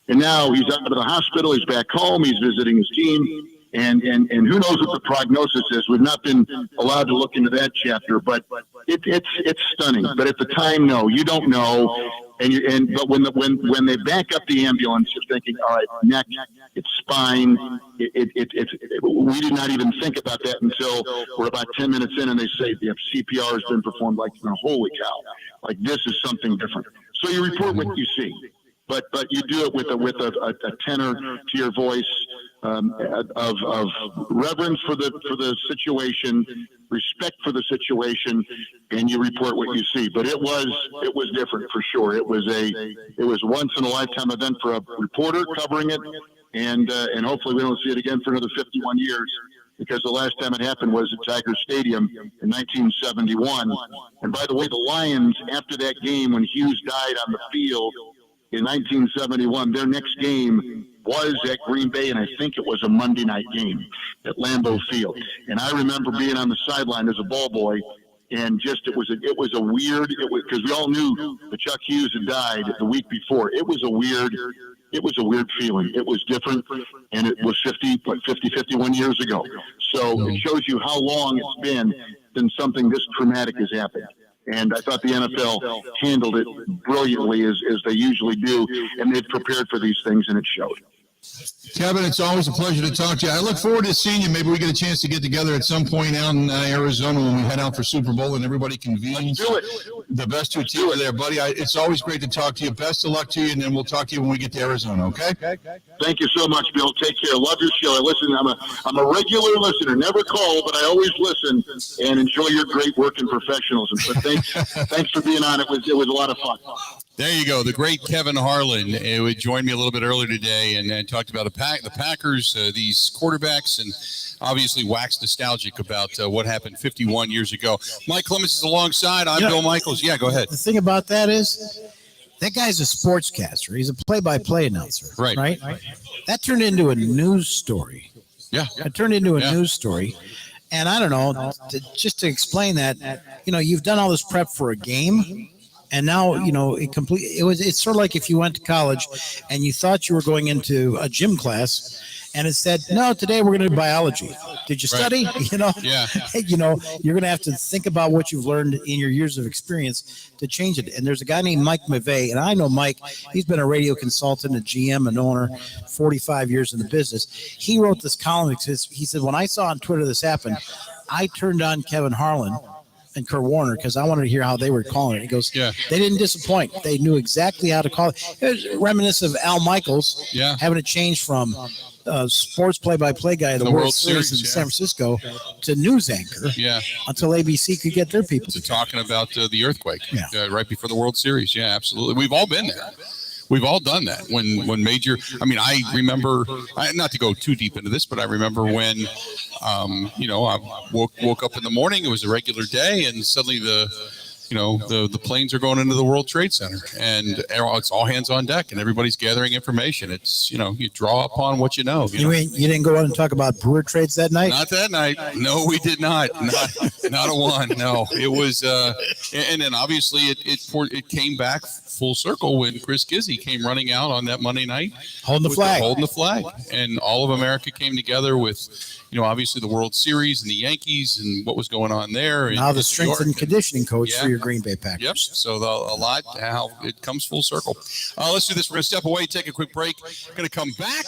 [SPEAKER 9] And now he's out of the hospital, he's back home, he's visiting his team, and who knows what the prognosis is. We've not been allowed to look into that chapter, but it's stunning. But at the time, no, you don't know. But when they back up the ambulance, you're thinking, all right, neck, it's spine. We did not even think about that until we're about 10 minutes in, and they say the CPR has been performed. Like, holy cow! Like, this is something different. So you report what you see, but you do it with a tenor to your voice of reverence for the situation, respect for the situation, and you report what you see. But it was different for sure. It was once in a lifetime event for a reporter covering it, and hopefully we don't see it again for another 51 years, because the last time it happened was at Tiger Stadium in 1971. And by the way, the Lions, after that game when Hughes died on the field in 1971, their next game was at Green Bay, and I think it was a Monday night game at Lambeau Field. And I remember being on the sideline as a ball boy, and just it was a weird, because we all knew that Chuck Hughes had died the week before. It was a weird feeling. It was different, and it was 51 years ago. So it shows you how long it's been since something this traumatic has happened. And I thought the NFL handled it brilliantly, as they usually do, and they've prepared for these things, and it showed.
[SPEAKER 1] Kevin, it's always a pleasure to talk to you. I look forward to seeing you. Maybe we get a chance to get together at some point out in Arizona when we head out for Super Bowl and everybody convenes.
[SPEAKER 9] Do it.
[SPEAKER 1] The best two teams are there, buddy. It's always great to talk to you. Best of luck to you, and then we'll talk to you when we get to Arizona, okay?
[SPEAKER 9] Thank you so much, Bill. Take care. Love your show. I listen. I'm a regular listener. Never call, but I always listen and enjoy your great work and professionalism. So thanks for being on. It was a lot of fun.
[SPEAKER 1] There you go. The great Kevin Harlan who joined me a little bit earlier today and talked about the Packers, these quarterbacks, and obviously waxed nostalgic about what happened 51 years ago. Mike Clemens is alongside. I'm Bill Michaels. Yeah, go ahead.
[SPEAKER 2] The thing about that is that guy's a sportscaster. He's a play-by-play announcer. Right? That turned into a news story.
[SPEAKER 1] Yeah.
[SPEAKER 2] It turned into a news story. And I don't know, just to explain that, you've done all this prep for a game. And now, it's sort of like if you went to college and you thought you were going into a gym class and it said, no, today we're going to do biology. Did you study?
[SPEAKER 1] Yeah.
[SPEAKER 2] You're going to have to think about what you've learned in your years of experience to change it. And there's a guy named Mike McVeigh, and I know Mike. He's been a radio consultant, a GM, an owner, 45 years in the business. He wrote this column. He said, when I saw on Twitter this happen, I turned on Kevin Harlan and Kurt Warner because I wanted to hear how they were calling it. He goes, they didn't disappoint. They knew exactly how to call it. It was reminiscent of Al Michaels having to change from sports play-by-play guy of the World Series in San Francisco to news anchor until ABC could get their people.
[SPEAKER 1] So talking about the earthquake right before the World Series. Yeah, absolutely. We've all been there. We've all done that when major. I mean, I remember, not to go too deep into this, but I remember when, I woke up in the morning. It was a regular day, and suddenly the planes are going into the World Trade Center, and it's all hands on deck, and everybody's gathering information. It's you draw upon what you know.
[SPEAKER 2] You didn't go out and talk about brewer trades that night?
[SPEAKER 1] Not that night. No, we did not. Not a one. No, it was. And then obviously it came back full circle when Chris Gizzy came running out on that Monday night,
[SPEAKER 2] holding the flag,
[SPEAKER 1] and all of America came together with, obviously the World Series and the Yankees and what was going on there.
[SPEAKER 2] Now the strength and conditioning coach for your Green Bay Packers.
[SPEAKER 1] Yep. So a lot how it comes full circle. Let's do this. We're going to step away, take a quick break. We're going to come back.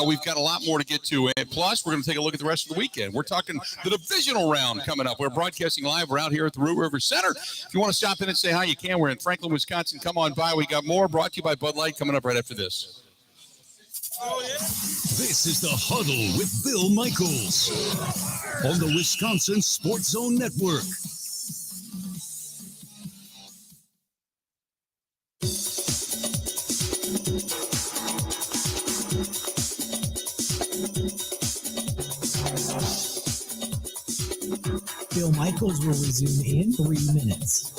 [SPEAKER 1] We've got a lot more to get to. And plus, we're going to take a look at the rest of the weekend. We're talking the divisional round coming up. We're broadcasting live. We're out here at the Root River Center. If you want to stop in and say hi, you can. We're in Franklin, Wisconsin. Come on by. We got more brought to you by Bud Light coming up right after this.
[SPEAKER 3] This is the Huddle with Bill Michaels on the Wisconsin Sports Zone Network.
[SPEAKER 4] Bill Michaels will resume in 3 minutes.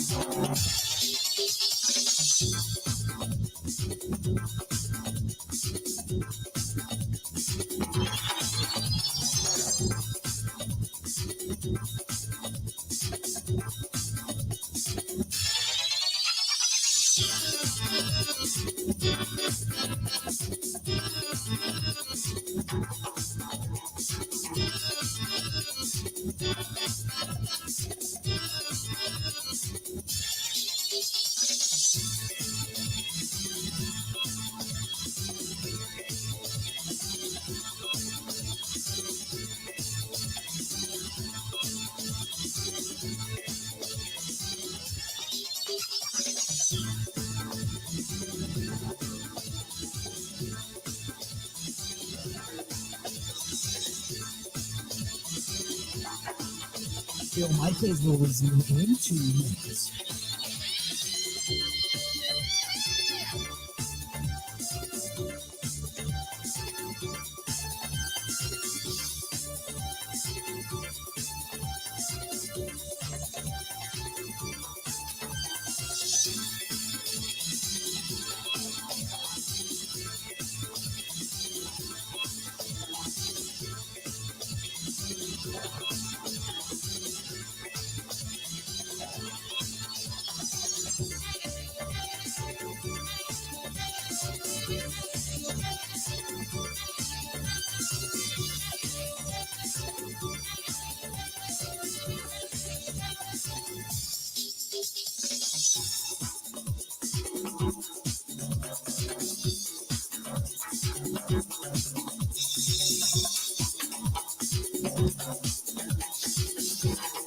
[SPEAKER 4] Bill Michaels will resume in 2 minutes.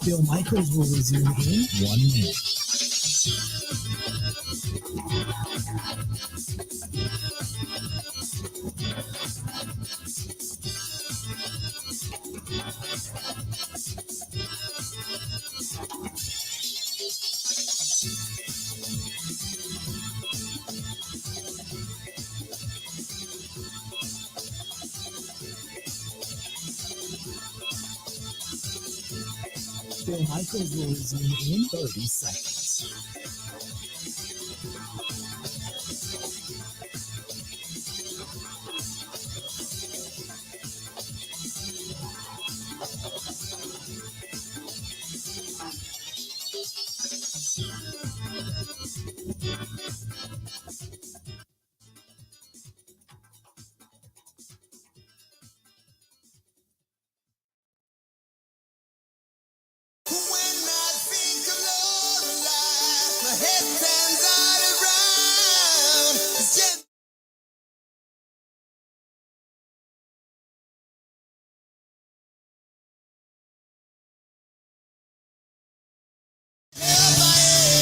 [SPEAKER 4] Bill Michaels will resume in 1 minute. Bill Michaels will resume in 30 seconds.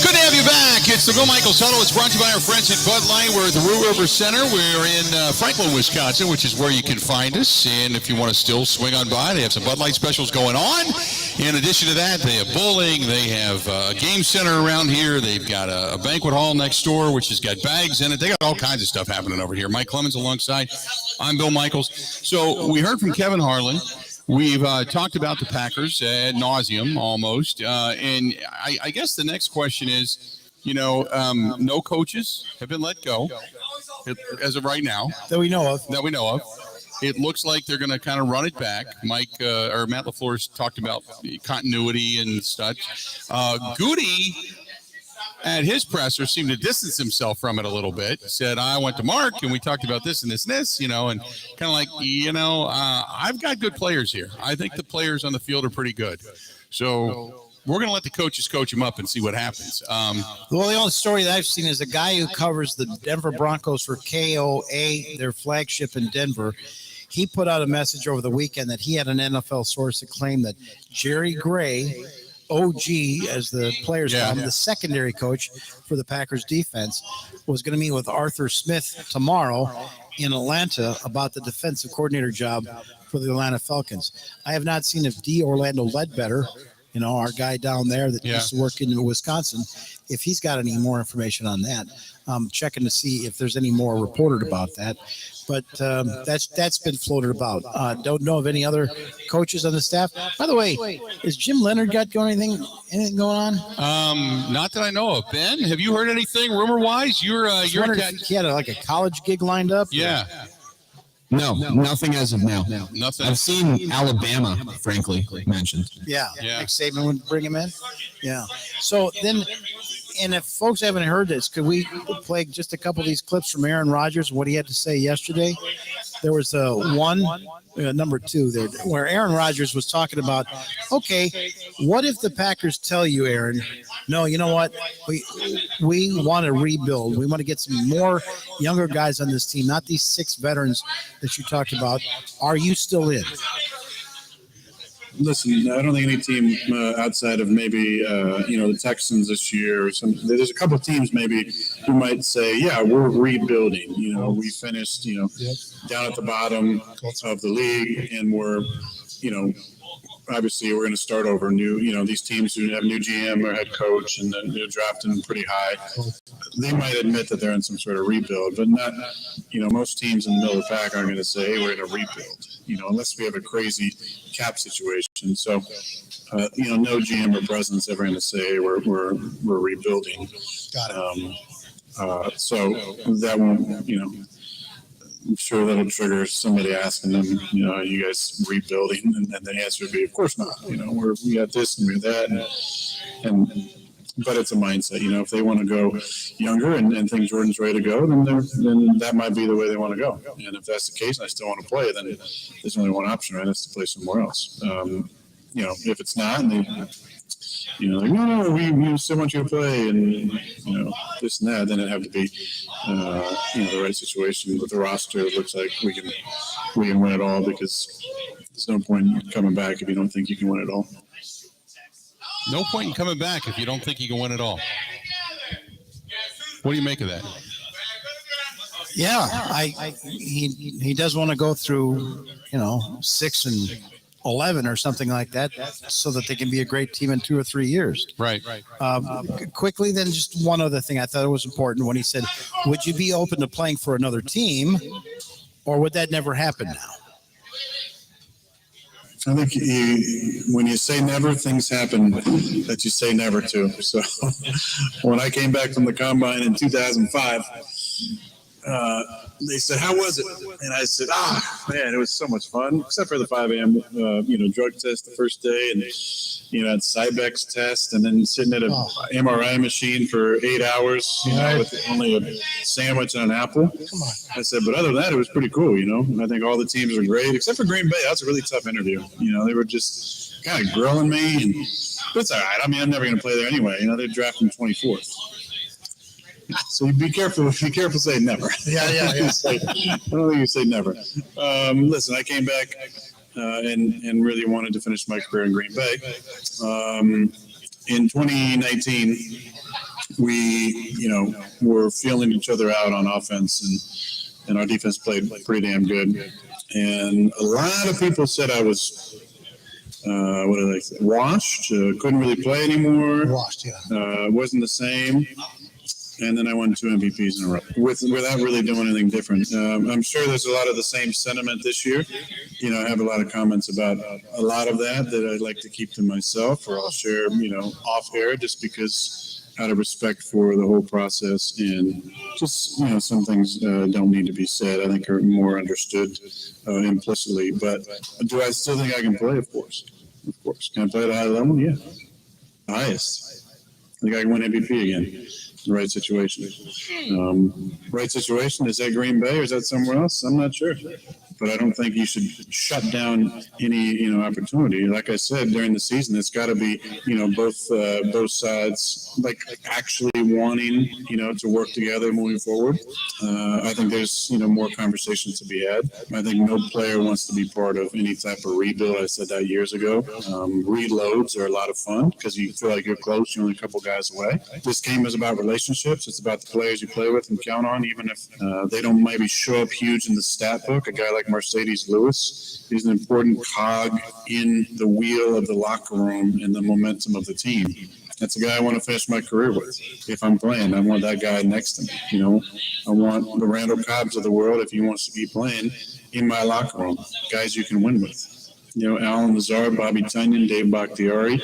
[SPEAKER 1] Good to have you back. It's the Bill Michaels Huddle. It's brought to you by our friends at Bud Light. We're at the Rue River Center. We're in Franklin, Wisconsin, which is where you can find us. And if you want to still swing on by, they have some Bud Light specials going on. In addition to that, they have bowling. They have a game center around here. They've got a banquet hall next door, which has got bags in it. They got all kinds of stuff happening over here. Mike Clemens alongside. I'm Bill Michaels. So we heard from Kevin Harlan. We've talked about the Packers ad nauseum almost. And I guess the next question is, no coaches have been let go as of right now.
[SPEAKER 2] That we know of.
[SPEAKER 1] It looks like they're going to kind of run it back. Matt LaFleur's talked about continuity and such. Goody, at his presser, seemed to distance himself from it a little bit. Said, I went to Mark, and we talked about this and this and this, and kind of like, I've got good players here. I think the players on the field are pretty good. So we're going to let the coaches coach them up and see what happens.
[SPEAKER 2] Well, the only story that I've seen is a guy who covers the Denver Broncos for KOA, their flagship in Denver. He put out a message over the weekend that he had an NFL source that claimed that Jerry Gray, OG, as the players call him, the secondary coach for the Packers defense, was going to meet with Arthur Smith tomorrow in Atlanta about the defensive coordinator job for the Atlanta Falcons. I have not seen if D. Orlando Ledbetter, our guy down there that used to work in Wisconsin, if he's got any more information on that. Checking to see if there's any more reported about that. But that's been floated about. Don't know of any other coaches on the staff. By the way, is Jim Leonard got anything going on?
[SPEAKER 1] Not that I know of. Ben, have you heard anything rumor wise? He
[SPEAKER 2] had a college gig lined up.
[SPEAKER 1] Yeah.
[SPEAKER 10] No, nothing as of now.
[SPEAKER 1] Nothing.
[SPEAKER 10] I've seen Alabama, frankly, mentioned.
[SPEAKER 2] Yeah. Nick Saban would bring him in. Yeah. So then, and if folks haven't heard this, could we play just a couple of these clips from Aaron Rodgers, what he had to say yesterday? There was number 2 there, where Aaron Rodgers was talking about, okay, what if the Packers tell you, Aaron, no, you know what? We want to rebuild. We want to get some more younger guys on this team, not these 6 veterans that you talked about. Are you still in?
[SPEAKER 7] Listen, I don't think any team outside of maybe the Texans this year or something. There's a couple of teams maybe who might say, yeah, we're rebuilding. We finished down at the bottom of the league, and we're obviously we're going to start over. These teams who have new GM or head coach and they're drafting pretty high, they might admit that they're in some sort of rebuild, but not. Most teams in the middle of the pack aren't going to say, hey, we're going to rebuild. Unless we have a crazy cap situation. So, no GM or president's ever going to say, hey, we're rebuilding.
[SPEAKER 2] Got it.
[SPEAKER 7] So that won't, I'm sure that'll trigger somebody asking them, are you guys rebuilding? And then the answer would be, of course not. We got this and we got that. But it's a mindset, if they want to go younger and think Jordan's ready to go, then that might be the way they want to go. And if that's the case and I still want to play, then there's only one option, right? That's to play somewhere else. If it's not, and they, no, we still want you to play, and this and that, then it'd have to be, the right situation with the roster. It looks like we can win it all, because there's no point in coming back if you don't think you can win it all.
[SPEAKER 1] No point in coming back if you don't think you can win it all. What do you make of that?
[SPEAKER 2] Yeah, he does want to go through, 6 and 11 or something like that, so that they can be a great team in 2 or 3 years.
[SPEAKER 1] Right.
[SPEAKER 2] Quickly, then, just one other thing I thought it was important when he said, would you be open to playing for another team, or would that never happen now?
[SPEAKER 7] I think when you say never, things happen that you say never to. So when I came back from the combine in 2005, they said, how was it? And I said, man, it was so much fun, except for the 5 a.m. Drug test the first day, and had Cybex test, and then sitting at a MRI machine for 8 hours, with only a sandwich and an apple. I said, but other than that, it was pretty cool. I think all the teams are great, except for Green Bay. That was a really tough interview. They were just kind of grilling me, but it's all right. I mean, I'm never going to play there anyway. They draft him 24th. So be careful saying never. Yeah. I don't think you say never. Listen, I came back and really wanted to finish my career in Green Bay. In 2019, we, were feeling each other out on offense, and our defense played pretty damn good. And a lot of people said I was washed, couldn't really play anymore.
[SPEAKER 2] Washed, yeah.
[SPEAKER 7] Wasn't the same. And then I won 2 MVPs in a row without really doing anything different. I'm sure there's a lot of the same sentiment this year. I have a lot of comments about a lot of that I'd like to keep to myself, or I'll share, off air, just because out of respect for the whole process, and just, some things don't need to be said. I think are more understood implicitly. But do I still think I can play? Of course. Can I play at a high level? Yeah. The highest. I think I can win MVP again. Right situation. Right situation, is that Green Bay or is that somewhere else? I'm not sure. But I don't think you should shut down any, opportunity. Like I said, during the season, it's got to be, both sides, like actually wanting, to work together moving forward. I think there's, more conversations to be had. I think no player wants to be part of any type of rebuild. I said that years ago. Reloads are a lot of fun because you feel like you're close. You're only a couple guys away. This game is about relationships. relationships. It's about the players you play with and count on, even if they don't maybe show up huge in the stat book. A guy like Mercedes Lewis is an important cog in the wheel of the locker room and the momentum of the team. That's a guy I want to finish my career with. If I'm playing, I want that guy next to me. You know, I want the Randall Cobbs of the world, if he wants to be playing, in my locker room. Guys you can win with. You know, Alan Lazar, Bobby Tunyon, Dave Bakhtiari.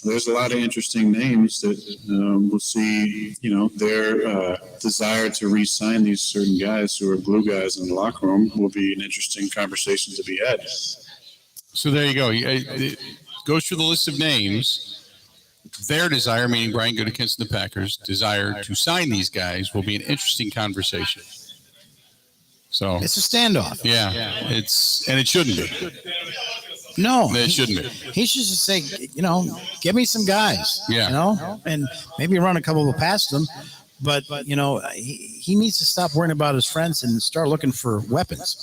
[SPEAKER 7] There's a lot of interesting names that we'll see, you know, their desire to re-sign these certain guys who are glue guys in the locker room will be an interesting conversation to be had.
[SPEAKER 1] So there you go. It goes through the list of names. Their desire, meaning Brian Gutekunst and the Packers' desire to sign these guys, will be an interesting conversation. So
[SPEAKER 2] It's a standoff.
[SPEAKER 1] yeah, it shouldn't be.
[SPEAKER 2] No,
[SPEAKER 1] It shouldn't be.
[SPEAKER 2] he should just say, you know, give me some guys.
[SPEAKER 1] Yeah.
[SPEAKER 2] You know, and maybe run a couple of past them. But you know, he needs to stop worrying about his friends and start looking for weapons.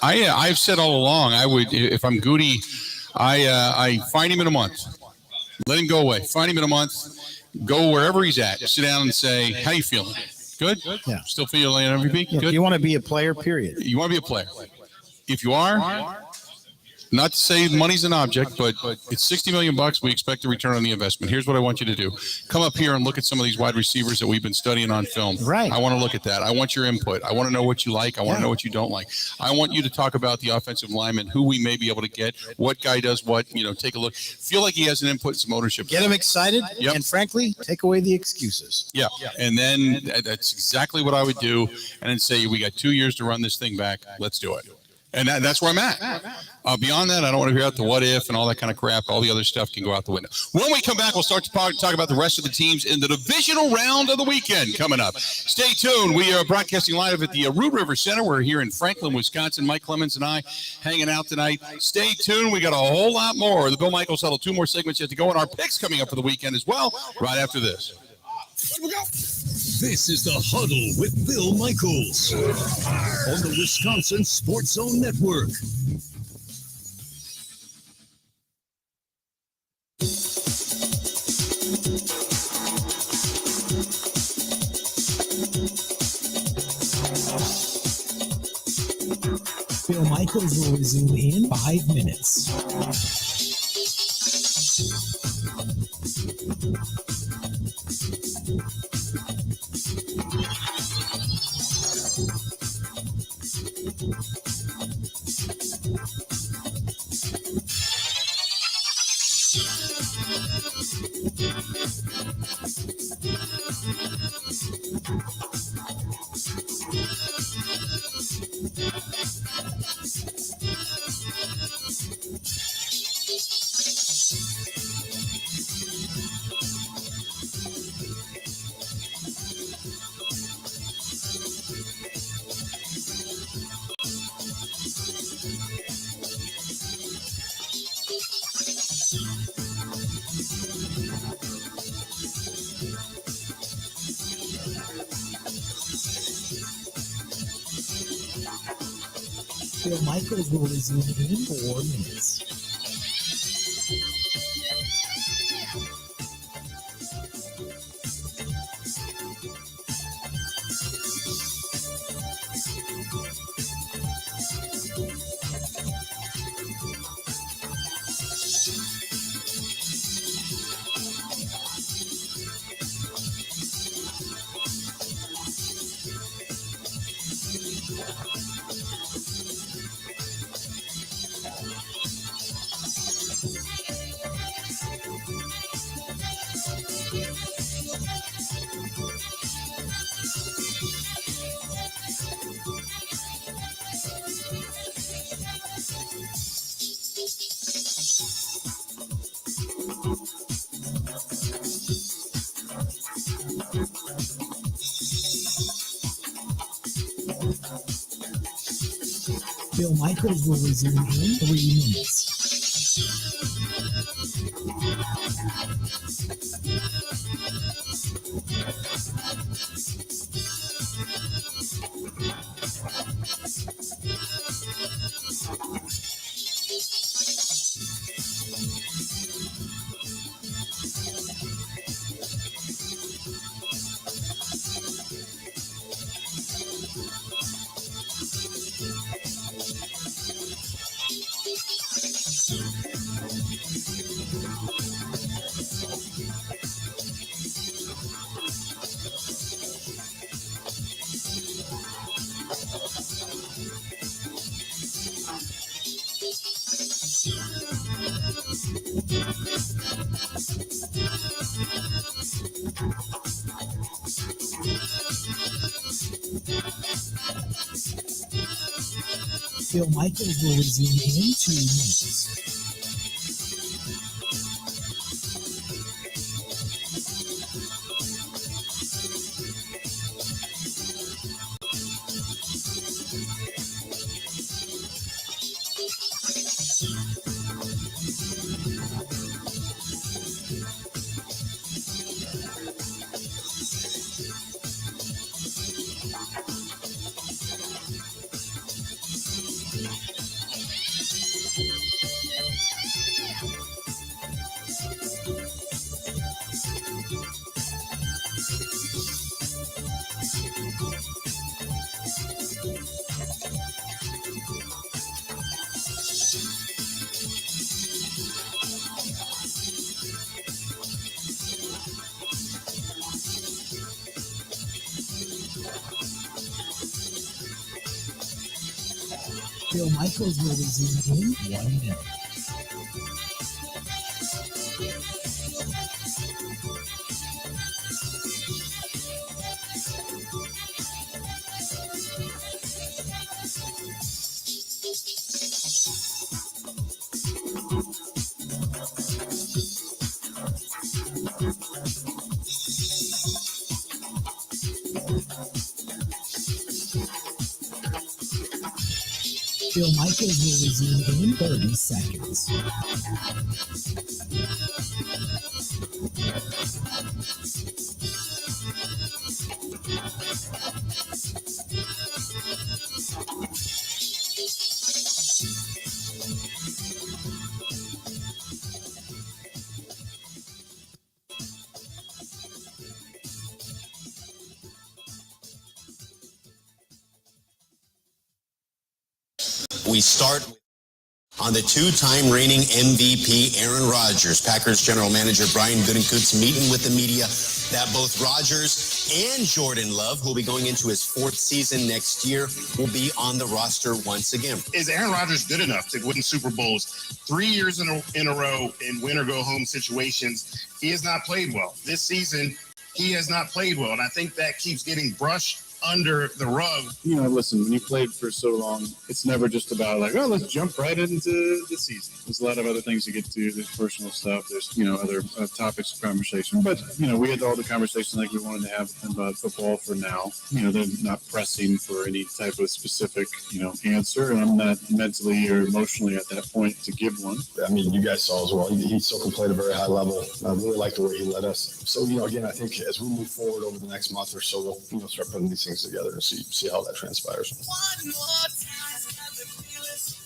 [SPEAKER 1] I've said all along, I would, if I'm Goody, I find him in a month. Let him go away. Find him in a month. Go wherever he's at. Sit down and say, how you feeling? Good?
[SPEAKER 2] Yeah.
[SPEAKER 1] Still feeling MVP?
[SPEAKER 2] Yeah,
[SPEAKER 1] Good?
[SPEAKER 2] you want to be a player, period.
[SPEAKER 1] You want to be a player. If you are, not to say money's an object, but it's $60 million. We expect a return on the investment. Here's what I want you to do. Come up here and look at some of these wide receivers that we've been studying on film.
[SPEAKER 2] Right.
[SPEAKER 1] I want to look at that. I want your input. I want to know what you like. I want to know what you don't like. I want you to talk about the offensive lineman, who we may be able to get, what guy does what, you know, take a look. Feel like he has an input, some ownership.
[SPEAKER 2] Get him excited,
[SPEAKER 1] Yep.
[SPEAKER 2] and frankly, take away the excuses.
[SPEAKER 1] Yeah. And then that's exactly what I would do. And then say, we got 2 years to run this thing back. Let's do it. And that's where I'm at. Beyond that, I don't want to hear out the what if and all that kind of crap. All the other stuff can go out the window. When we come back, we'll start to talk about the rest of the teams in the divisional round of the weekend coming up. Stay tuned. We are broadcasting live at the Root River Center. We're here in Franklin, Wisconsin. Mike Clemens and I hanging out tonight. Stay tuned. We got a whole lot more. The Bill Michaels Huddle, 2 more segments yet to go, and our picks coming up for the weekend as well, right after this.
[SPEAKER 3] This is the Huddle with Bill Michaels on the Wisconsin Sports Zone Network.
[SPEAKER 4] Bill Michaels will resume in 5 minutes. Bill Michaels will resume in 4 minutes. Bill Michaels will resume in 3 minutes. Bill Michaels will resume in 2 minutes. Bill Michaels will resume in 1 minute. Bill Michaels will resume in 30 seconds.
[SPEAKER 11] We start on the two-time reigning MVP, Aaron Rodgers. Packers general manager Brian Gutekunst meeting with the media that both Rodgers and Jordan Love, who will be going into his 4th season next year, will be on the roster once again.
[SPEAKER 12] Is Aaron Rodgers good enough to win Super Bowls 3 years in a row in win-or-go-home situations? He has not played well. This season, he has not played well, and I think that keeps getting brushed under the rug.
[SPEAKER 7] You know, listen, when you played for so long, it's never just about like, oh, let's jump right into the season. There's a lot of other things to get to. There's personal stuff. There's, other topics of conversation. But, we had all the conversation like we wanted to have about football for now. They're not pressing for any type of specific, answer. And I'm not mentally or emotionally at that point to give one.
[SPEAKER 5] I mean, you guys saw as well. He still can play at a very high level. I really like the way he led us. So, again, I think as we move forward over the next month or so, we'll start putting these things together and see how that transpires.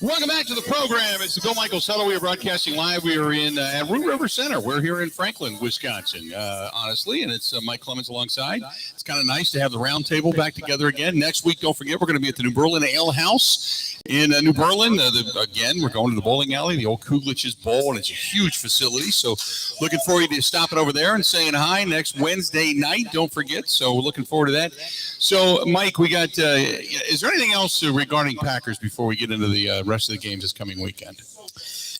[SPEAKER 1] Welcome back to the program. It's the Bill Michaels Huddle. We are broadcasting live. We are in at Root River Center. We're here in Franklin, Wisconsin, honestly, and it's Mike Clemens alongside. It's kind of nice to have the round table back together again. Next week, don't forget, we're going to be at the New Berlin Ale House in New Berlin. Again, we're going to the bowling alley, the old Kuglich's Bowl, and it's a huge facility. So looking forward to stopping over there and saying hi next Wednesday night. Don't forget. So we're looking forward to that. So, Mike, we got is there anything else regarding Packers before we get into the rest of the games this coming weekend?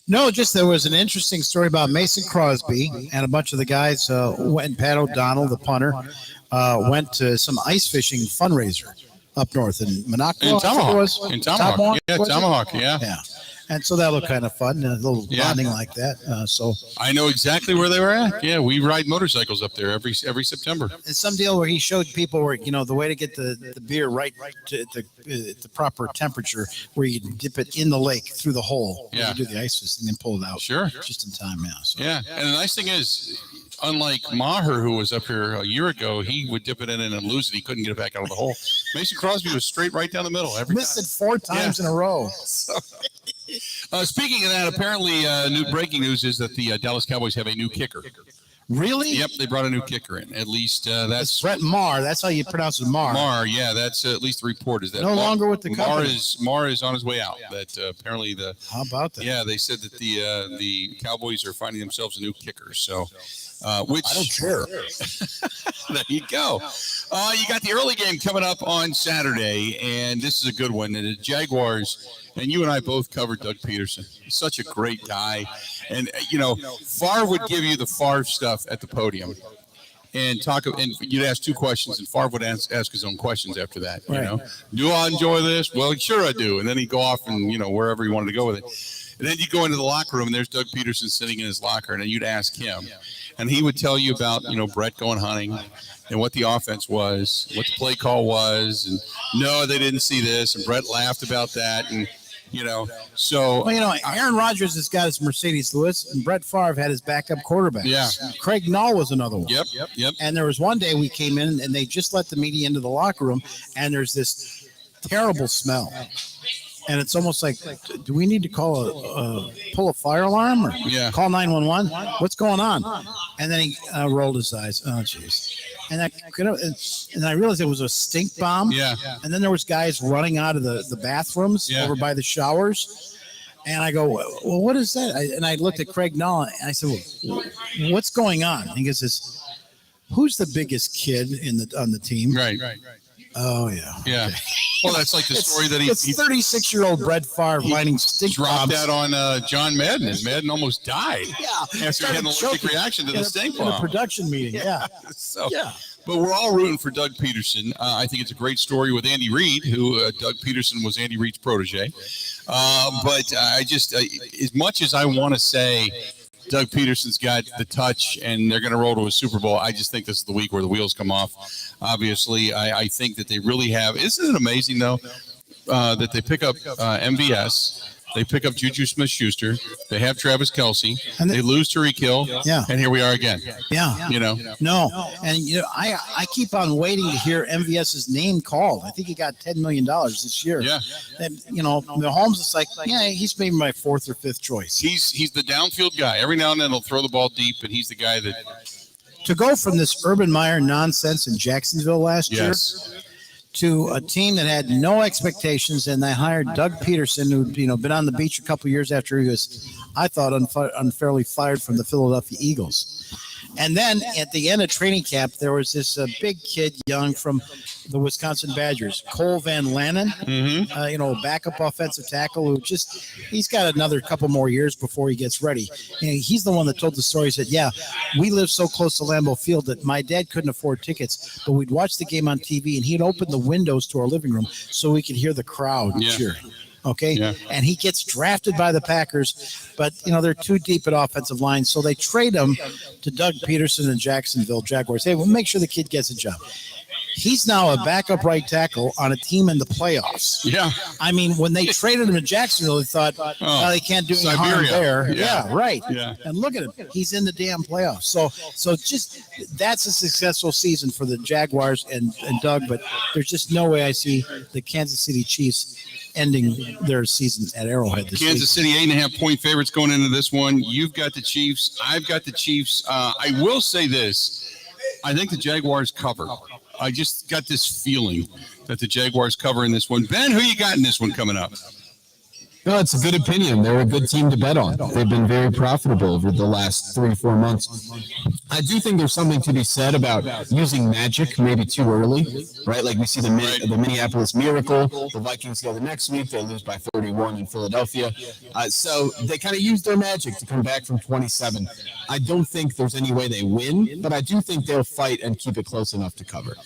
[SPEAKER 2] No, just there was an interesting story about Mason Crosby and a bunch of the guys went, and Pat O'Donnell, the punter, went to some ice fishing fundraiser up north in Monaco.
[SPEAKER 1] In Tomahawk. In Tomahawk. Yeah, Tomahawk. Yeah.
[SPEAKER 2] Yeah. And so that looked kind of fun, a little bonding like that. So
[SPEAKER 1] I know exactly where they were at. Yeah, we ride motorcycles up there every September.
[SPEAKER 2] It's some deal where he showed people where, the way to get the beer right to the proper temperature, where you can dip it in the lake through the hole.
[SPEAKER 1] Yeah.
[SPEAKER 2] You do the ice fishing and pull it out.
[SPEAKER 1] Sure.
[SPEAKER 2] Just in time now. So.
[SPEAKER 1] Yeah. And the nice thing is, unlike Maher, who was up here a year ago, he would dip it in and lose it. He couldn't get it back out of the hole. Mason Crosby was straight right down the middle every
[SPEAKER 2] Missed
[SPEAKER 1] time.
[SPEAKER 2] it 4 times in a row.
[SPEAKER 1] Speaking of that, apparently new breaking news is that the Dallas Cowboys have a new kicker.
[SPEAKER 2] Really?
[SPEAKER 1] Yep, they brought a new kicker in. At least that's
[SPEAKER 2] it's Brett Maher. That's how you pronounce it, Maher.
[SPEAKER 1] Maher, yeah, that's at least the report is that
[SPEAKER 2] no longer with the company.
[SPEAKER 1] Maher is on his way out. That apparently
[SPEAKER 2] how about that?
[SPEAKER 1] Yeah, they said that the Cowboys are finding themselves a new kicker. So. Which
[SPEAKER 2] I don't care.
[SPEAKER 1] There you go. You got the early game coming up on Saturday, and this is a good one. And the Jaguars, and you and I both covered Doug Peterson. He's such a great guy. And, Favre would give you the Favre stuff at the podium. and talk. And you'd ask 2 questions, and Favre would ask his own questions after that. You
[SPEAKER 2] Right.
[SPEAKER 1] know, do I enjoy this? Well, sure I do. And then he'd go off and wherever he wanted to go with it. And then you go into the locker room, and there's Doug Peterson sitting in his locker, and then you'd ask him, and he would tell you about Brett going hunting, and what the offense was, what the play call was, and no, they didn't see this, and Brett laughed about that, and so.
[SPEAKER 2] Well, Aaron Rodgers has got his Mercedes Lewis, and Brett Favre had his backup quarterback.
[SPEAKER 1] Yeah.
[SPEAKER 2] Craig Nall was another one.
[SPEAKER 1] Yep.
[SPEAKER 2] And there was one day we came in, and they just let the media into the locker room, and there's this terrible smell. And it's almost like, do we need to pull a fire alarm or call 911? What's going on? And then he rolled his eyes. Oh, jeez. And I realized it was a stink bomb.
[SPEAKER 1] Yeah.
[SPEAKER 2] And then there was guys running out of the bathrooms over by the showers. And I go, well, what is that? And I looked at Craig Nall, and I said, well, what's going on? And he goes, who's the biggest kid on the team?
[SPEAKER 1] Right.
[SPEAKER 2] Oh, yeah.
[SPEAKER 1] Yeah. Well, that's like the story that
[SPEAKER 2] it's 36-year-old Brett Favre finding stink
[SPEAKER 1] dropped
[SPEAKER 2] bombs.
[SPEAKER 1] that on John Madden, and Madden almost died.
[SPEAKER 2] Yeah.
[SPEAKER 1] After he had an allergic reaction to the stink bomb.
[SPEAKER 2] In a production meeting, yeah.
[SPEAKER 1] So, but we're all rooting for Doug Peterson. I think it's a great story with Andy Reid, who Doug Peterson was Andy Reid's protege. But I just, as much as I want to say Doug Peterson's got the touch and they're going to roll to a Super Bowl, I just think this is the week where the wheels come off. Obviously, I think that they really have. Isn't it amazing, though, that they pick up MVS? They pick up Juju Smith-Schuster. They have Travis Kelce. And they lose Tyreek Hill.
[SPEAKER 2] Yeah.
[SPEAKER 1] And here we are again.
[SPEAKER 2] Yeah. No. And, I keep on waiting to hear MVS's name called. I think he got $10 million this year.
[SPEAKER 1] Yeah.
[SPEAKER 2] And, Mahomes is like, he's maybe my 4th or 5th choice.
[SPEAKER 1] He's the downfield guy. Every now and then he'll throw the ball deep, and he's the guy that.
[SPEAKER 2] To go from this Urban Meyer nonsense in Jacksonville last year to a team that had no expectations, and they hired Doug Peterson, who'd been on the beach a couple years after he was, I thought, unfairly fired from the Philadelphia Eagles. And then at the end of training camp, there was this big kid, young from the Wisconsin Badgers, Cole Van Lanen, backup offensive tackle who he's got another couple more years before he gets ready. And he's the one that told the story. He said, we live so close to Lambeau Field that my dad couldn't afford tickets, but we'd watch the game on TV, and he'd open the windows to our living room so we could hear the crowd cheering. Okay. Yeah. And he gets drafted by the Packers, but they're too deep at offensive line. So they trade him to Doug Peterson and Jacksonville Jaguars. Hey, we'll make sure the kid gets a job. He's now a backup right tackle on a team in the playoffs.
[SPEAKER 1] Yeah.
[SPEAKER 2] I mean, when they traded him to Jacksonville, they thought, they can't do any harm there. Yeah, right. Yeah. And look at him. He's in the damn playoffs. So that's a successful season for the Jaguars and Doug, but there's just no way I see the Kansas City Chiefs ending their season at Arrowhead this
[SPEAKER 1] Kansas City 8.5-point favorites going into this one. You've got the Chiefs. I've got the Chiefs. I will say this. I think the Jaguars cover. I just got this feeling that the Jaguars cover in this one. Ben, who you got in this one coming up?
[SPEAKER 10] No, it's a good opinion. They're a good team to bet on. They've been very profitable over the last 3-4 months. I do think there's something to be said about using magic maybe too early, right? Like we see the Minneapolis Miracle. The Vikings go the next week. They lose by 31 in Philadelphia. So they kind of use their magic to come back from 27. I don't think there's any way they win, but I do think they'll fight and keep it close enough to cover.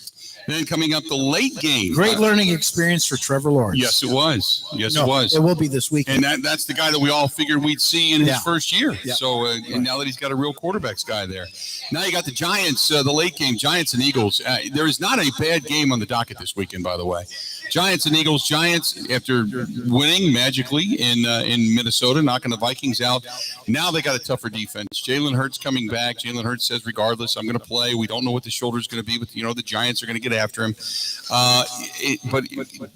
[SPEAKER 1] Then coming up, the late game.
[SPEAKER 2] Great learning experience for Trevor Lawrence.
[SPEAKER 1] Yes, it was. It was.
[SPEAKER 2] It will be this weekend.
[SPEAKER 1] And that's the guy that we all figured we'd see in his first year. Yeah. So and now that he's got a real quarterbacks guy there. Now you got the Giants, the late game, Giants and Eagles. There is not a bad game on the docket this weekend, by the way. Giants and Eagles. Giants, after winning magically in Minnesota, knocking the Vikings out. Now they got a tougher defense. Jalen Hurts coming back. Jalen Hurts says, regardless, I'm going to play. We don't know what the shoulder is going to be, but the Giants are going to get after him. But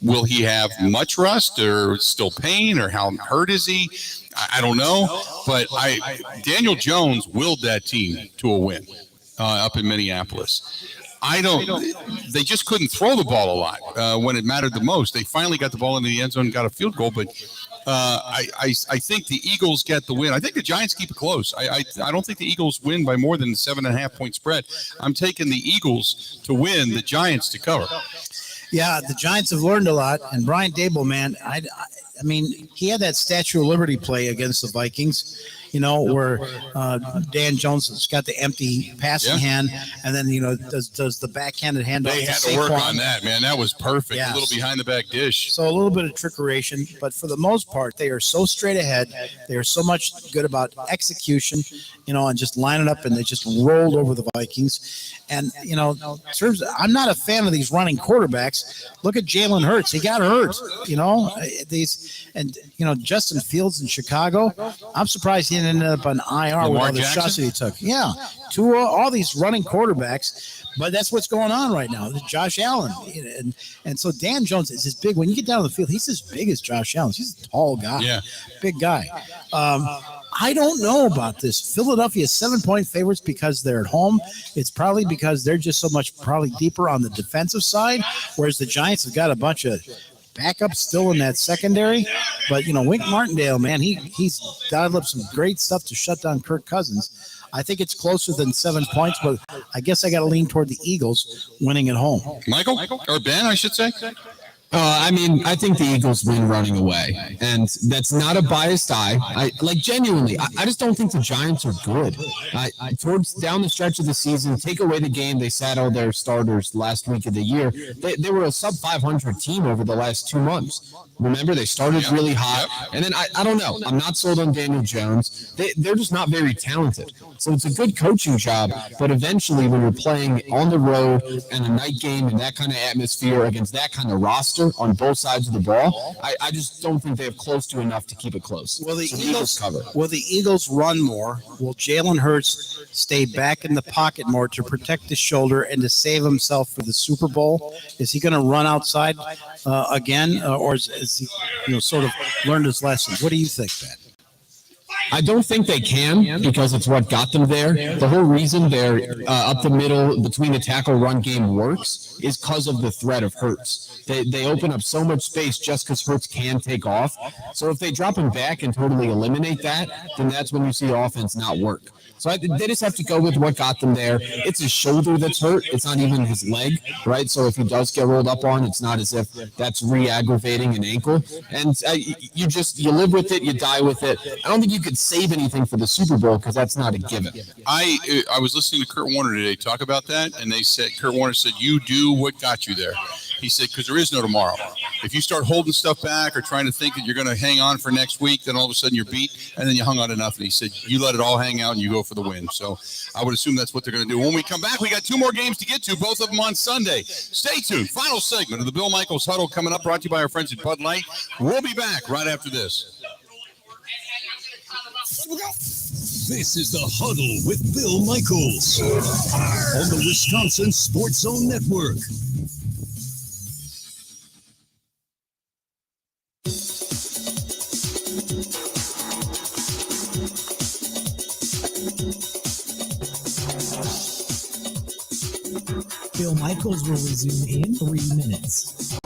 [SPEAKER 1] will he have much rust or still pain, or how hurt is he? I don't know. But Daniel Jones willed that team to a win up in Minneapolis. They just couldn't throw the ball a lot when it mattered the most. They finally got the ball into the end zone and got a field goal, but I think the Eagles get the win. I think the Giants keep it close. I don't think the Eagles win by more than a 7.5-point spread. I'm taking the Eagles to win, the Giants to cover.
[SPEAKER 2] Yeah, the Giants have learned a lot, and Brian Dable, man, I mean, he had that Statue of Liberty play against the Vikings. where Dan Jones has got the empty passing hand, and then does the backhanded handoff.
[SPEAKER 1] They had to work on that, man. That was perfect.
[SPEAKER 2] Yes.
[SPEAKER 1] A little behind the back dish.
[SPEAKER 2] So a little bit of trickeration, but for the most part, they are so straight ahead. They are so much good about execution, and just lining up, and they just rolled over the Vikings. And I'm not a fan of these running quarterbacks. Look at Jalen Hurts; he got hurt. Justin Fields in Chicago. I'm surprised he didn't end up on IR with all the shots that he took. Yeah, all these running quarterbacks. But that's what's going on right now. Josh Allen. And so Dan Jones is as big. When you get down to the field, he's as big as Josh Allen. He's a tall guy.
[SPEAKER 1] Yeah.
[SPEAKER 2] Big guy. I don't know about this. Philadelphia 7-point favorites because they're at home. It's probably because they're just so much probably deeper on the defensive side, whereas the Giants have got a bunch of backups still in that secondary. But, Wink Martindale, man, he's dialed up some great stuff to shut down Kirk Cousins. I think it's closer than 7 points, but I guess I got to lean toward the Eagles winning at home.
[SPEAKER 1] Michael? Or Ben, I should say?
[SPEAKER 10] I think the Eagles win running away, and that's not a biased eye. Genuinely, I just don't think the Giants are good. Towards down the stretch of the season, take away the game, they sat all their starters last week of the year. They were a sub-500 team over the last 2 months. Remember, they started really hot, and then I don't know. I'm not sold on Daniel Jones. They're just not very talented. So it's a good coaching job, but eventually when you're playing on the road and a night game in that kind of atmosphere against that kind of roster on both sides of the ball, I just don't think they have close to enough to keep it close.
[SPEAKER 2] Will the
[SPEAKER 10] Eagles cover?
[SPEAKER 2] Will the Eagles run more? Will Jalen Hurts stay back in the pocket more to protect his shoulder and to save himself for the Super Bowl? Is he going to run outside again, or is he sort of learned his lesson? What do you think, Ben?
[SPEAKER 10] I don't think they can because it's what got them there. The whole reason they're up the middle between the tackle run game works is because of the threat of Hurts. They open up so much space just because Hurts can take off. So if they drop him back and totally eliminate that, then that's when you see the offense not work. So they just have to go with what got them there. It's his shoulder that's hurt. It's not even his leg, right? So if he does get rolled up on, it's not as if that's re-aggravating an ankle. And you live with it, you die with it. I don't think you could save anything for the Super Bowl because that's not a given.
[SPEAKER 1] I was listening to Kurt Warner today talk about that, and Kurt Warner said, you do what got you there. He said, because there is no tomorrow. If you start holding stuff back or trying to think that you're going to hang on for next week, then all of a sudden you're beat, and then you hung on to nothing. He said, you let it all hang out and you go for the win. So I would assume that's what they're going to do. When we come back, we got 2 more games to get to, both of them on Sunday. Stay tuned. Final segment of the Bill Michaels Huddle coming up, brought to you by our friends at Bud Light. We'll be back right after this.
[SPEAKER 3] This is the Huddle with Bill Michaels on the Wisconsin Sports Zone Network.
[SPEAKER 4] Bill Michaels will resume in 3 minutes.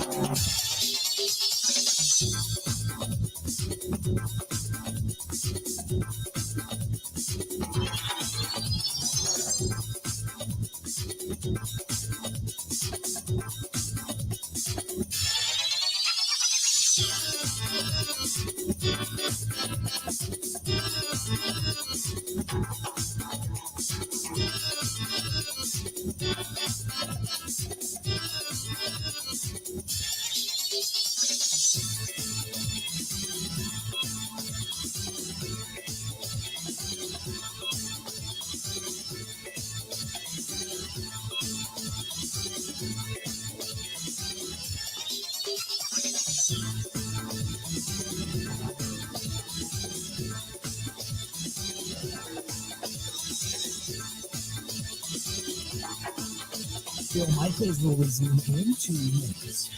[SPEAKER 4] Bill Michaels will resume in 2 minutes.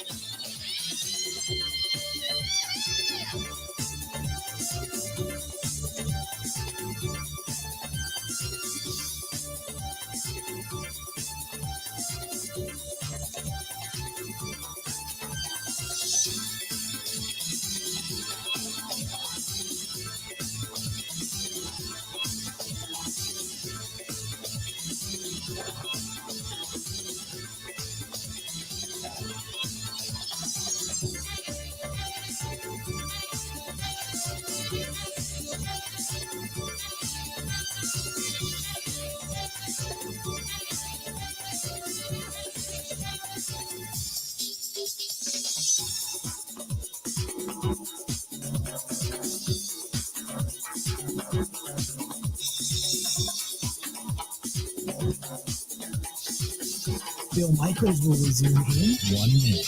[SPEAKER 4] Bill Michaels will resume in 1 minute.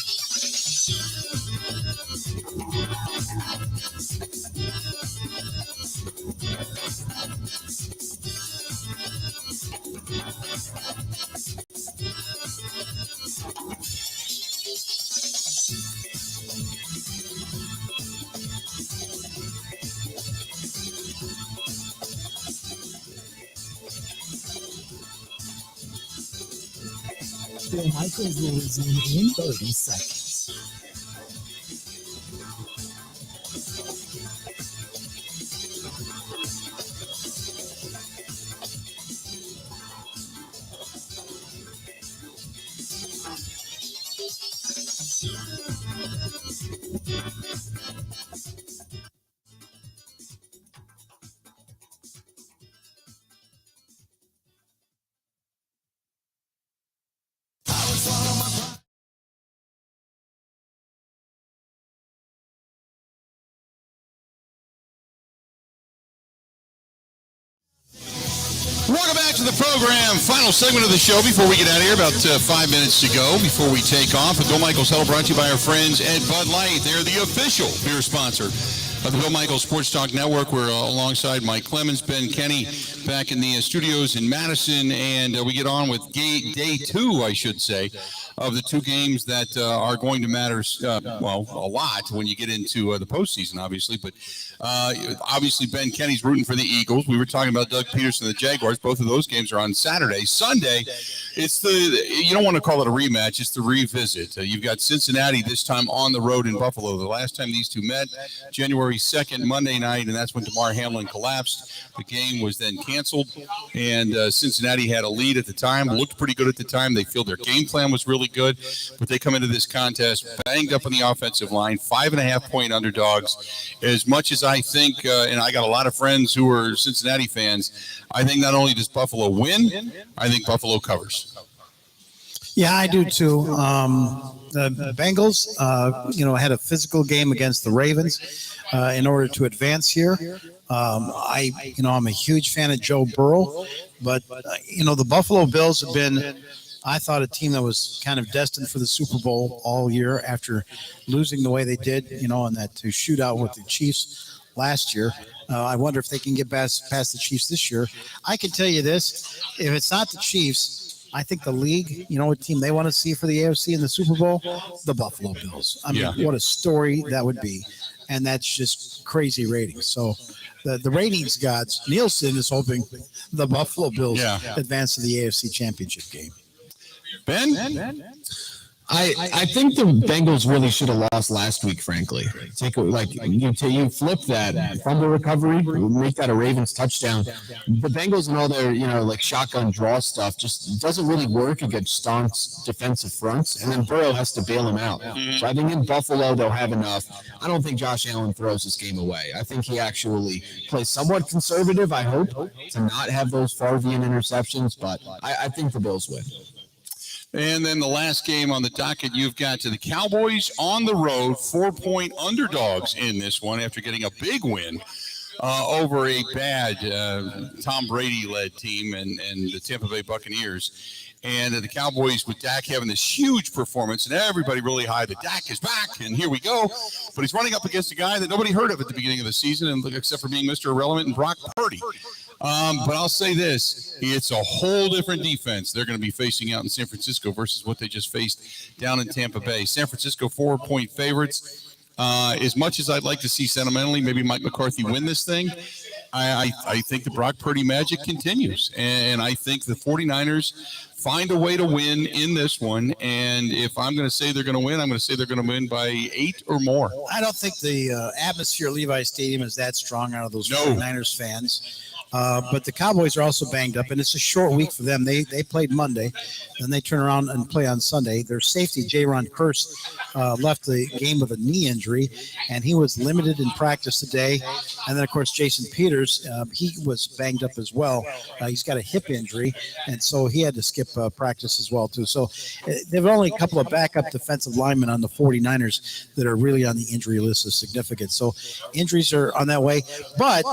[SPEAKER 4] Bill Michaels will resume in 30 seconds.
[SPEAKER 1] Welcome back to the program. Final segment of the show before we get out of here. About 5 minutes to go before we take off. The Bill Michaels Huddle brought to you by our friends at Bud Light. They're the official beer sponsor of the Bill Michaels Sports Talk Network. We're alongside Mike Clemens, Ben Kenny, back in the studios in Madison, and we get on with day two, I should say, of the two games that are going to matter, well, a lot when you get into the postseason, obviously. But obviously, Ben Kenny's rooting for the Eagles. We were talking about Doug Peterson and the Jaguars. Both of those games are on Saturday. Sunday, it's you don't want to call it a rematch. It's the revisit. You've got Cincinnati this time on the road in Buffalo. The last time these two met, January 2nd, Monday night, and that's when Damar Hamlin collapsed. The game was then canceled, and Cincinnati had a lead at the time, looked pretty good at the time. They feel their game plan was really good, but they come into this contest banged up on the offensive line, 5.5-point underdogs. As much as I think, and I got a lot of friends who are Cincinnati fans, I think not only does Buffalo win, I think Buffalo covers.
[SPEAKER 2] Yeah, I do too. The Bengals, had a physical game against the Ravens in order to advance here. I'm a huge fan of Joe Burrow, but the Buffalo Bills have been, I thought, a team that was kind of destined for the Super Bowl all year after losing the way they did, in that shootout with the Chiefs last year. I wonder if they can get past the Chiefs this year. I can tell you this: if it's not the Chiefs, I think the league, what team they want to see for the AFC in the Super Bowl? The Buffalo Bills. I mean, What a story that would be. And that's just crazy ratings. So the ratings gods, Nielsen is hoping the Buffalo Bills advance to the AFC Championship game.
[SPEAKER 1] Ben?
[SPEAKER 10] I think the Bengals really should have lost last week, frankly. You flip that fumble recovery, make that a Ravens touchdown. The Bengals and all their, shotgun draw stuff just doesn't really work against staunch defensive fronts, and then Burrow has to bail him out. So I think in Buffalo they'll have enough. I don't think Josh Allen throws this game away. I think he actually plays somewhat conservative, I hope, to not have those Favrean interceptions, but I think the Bills win.
[SPEAKER 1] And then the last game on the docket, you've got to the Cowboys on the road, 4-point underdogs in this one after getting a big win over a bad Tom Brady-led team and the Tampa Bay Buccaneers. And the Cowboys, with Dak having this huge performance, and everybody really high that Dak is back, and here we go. But he's running up against a guy that nobody heard of at the beginning of the season, and except for being Mr. Irrelevant, and Brock Purdy. But I'll say this, it's a whole different defense they're going to be facing out in San Francisco versus what they just faced down in Tampa Bay. San Francisco 4-point favorites. As much as I'd like to see sentimentally maybe Mike McCarthy win this thing, I think the Brock Purdy magic continues. And I think the 49ers find a way to win in this one. And if I'm going to say they're going to win, I'm going to say they're going to win by 8 or more.
[SPEAKER 2] I don't think the atmosphere at Levi Stadium is that strong out of those 49ers fans. But the Cowboys are also banged up, and it's a short week for them. They played Monday, then they turn around and play on Sunday. Their safety, Jaron Kearse, left the game with a knee injury, and he was limited in practice today. And then, of course, Jason Peters, he was banged up as well. He's got a hip injury, and so he had to skip practice as well, too. So there are only a couple of backup defensive linemen on the 49ers that are really on the injury list of significance. So injuries are on that way. But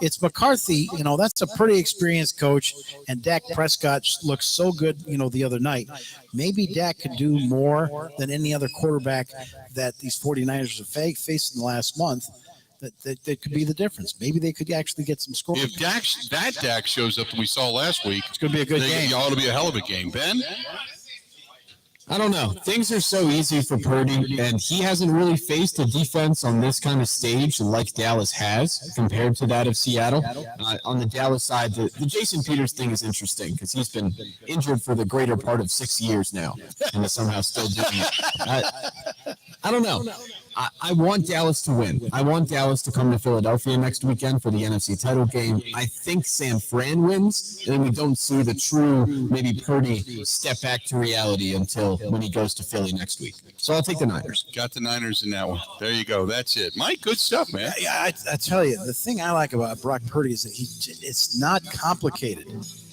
[SPEAKER 2] it's McCarthy, that's a pretty experienced coach, and Dak Prescott looked so good, the other night. Maybe Dak could do more than any other quarterback that these 49ers have faced in the last month. That could be the difference. Maybe they could actually get some scoring.
[SPEAKER 1] If Dak shows up that we saw last week,
[SPEAKER 2] it's going to be a good game.
[SPEAKER 1] It ought to be a hell of a game. Ben?
[SPEAKER 10] I don't know. Things are so easy for Purdy, and he hasn't really faced a defense on this kind of stage like Dallas has compared to that of Seattle. On the Dallas side, the Jason Peters thing is interesting because he's been injured for the greater part of 6 years now and is somehow still doing it. I don't know. I want Dallas to win. I want Dallas to come to Philadelphia next weekend for the NFC title game. I think San Fran wins, and we don't see the true, maybe Purdy step back to reality until when he goes to Philly next week. So I'll take the Niners.
[SPEAKER 1] Got the Niners in that one. There you go. That's it. Mike, good stuff, man.
[SPEAKER 2] Yeah, I tell you, the thing I like about Brock Purdy is that it's not complicated.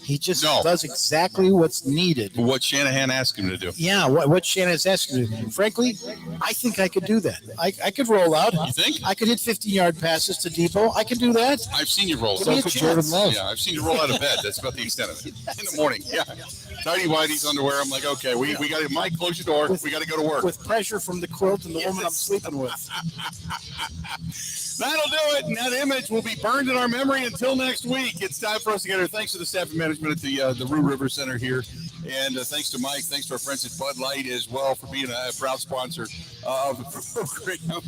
[SPEAKER 2] He just does exactly what's needed.
[SPEAKER 1] What Shanahan asked him to do.
[SPEAKER 2] Yeah, what Shanahan's asking him to do. Frankly, I think I could do that. I could roll out.
[SPEAKER 1] You think?
[SPEAKER 2] I could hit 15-yard passes to Depot. I could do that.
[SPEAKER 1] I've seen you roll.
[SPEAKER 2] Give me a chance.
[SPEAKER 1] Yeah, I've seen you roll out of bed. That's about the extent of it. In the morning, yeah. Tidy whitey's underwear. I'm like, okay, we got to, Mike, close your door. We got to go to work.
[SPEAKER 2] With pressure from the quilt and the woman I'm sleeping with.
[SPEAKER 1] That'll do it, and that image will be burned in our memory until next week. It's time for us to get her. Thanks to the staff and management at the Rue River Center here, and thanks to Mike. Thanks to our friends at Bud Light as well for being a proud sponsor of the program.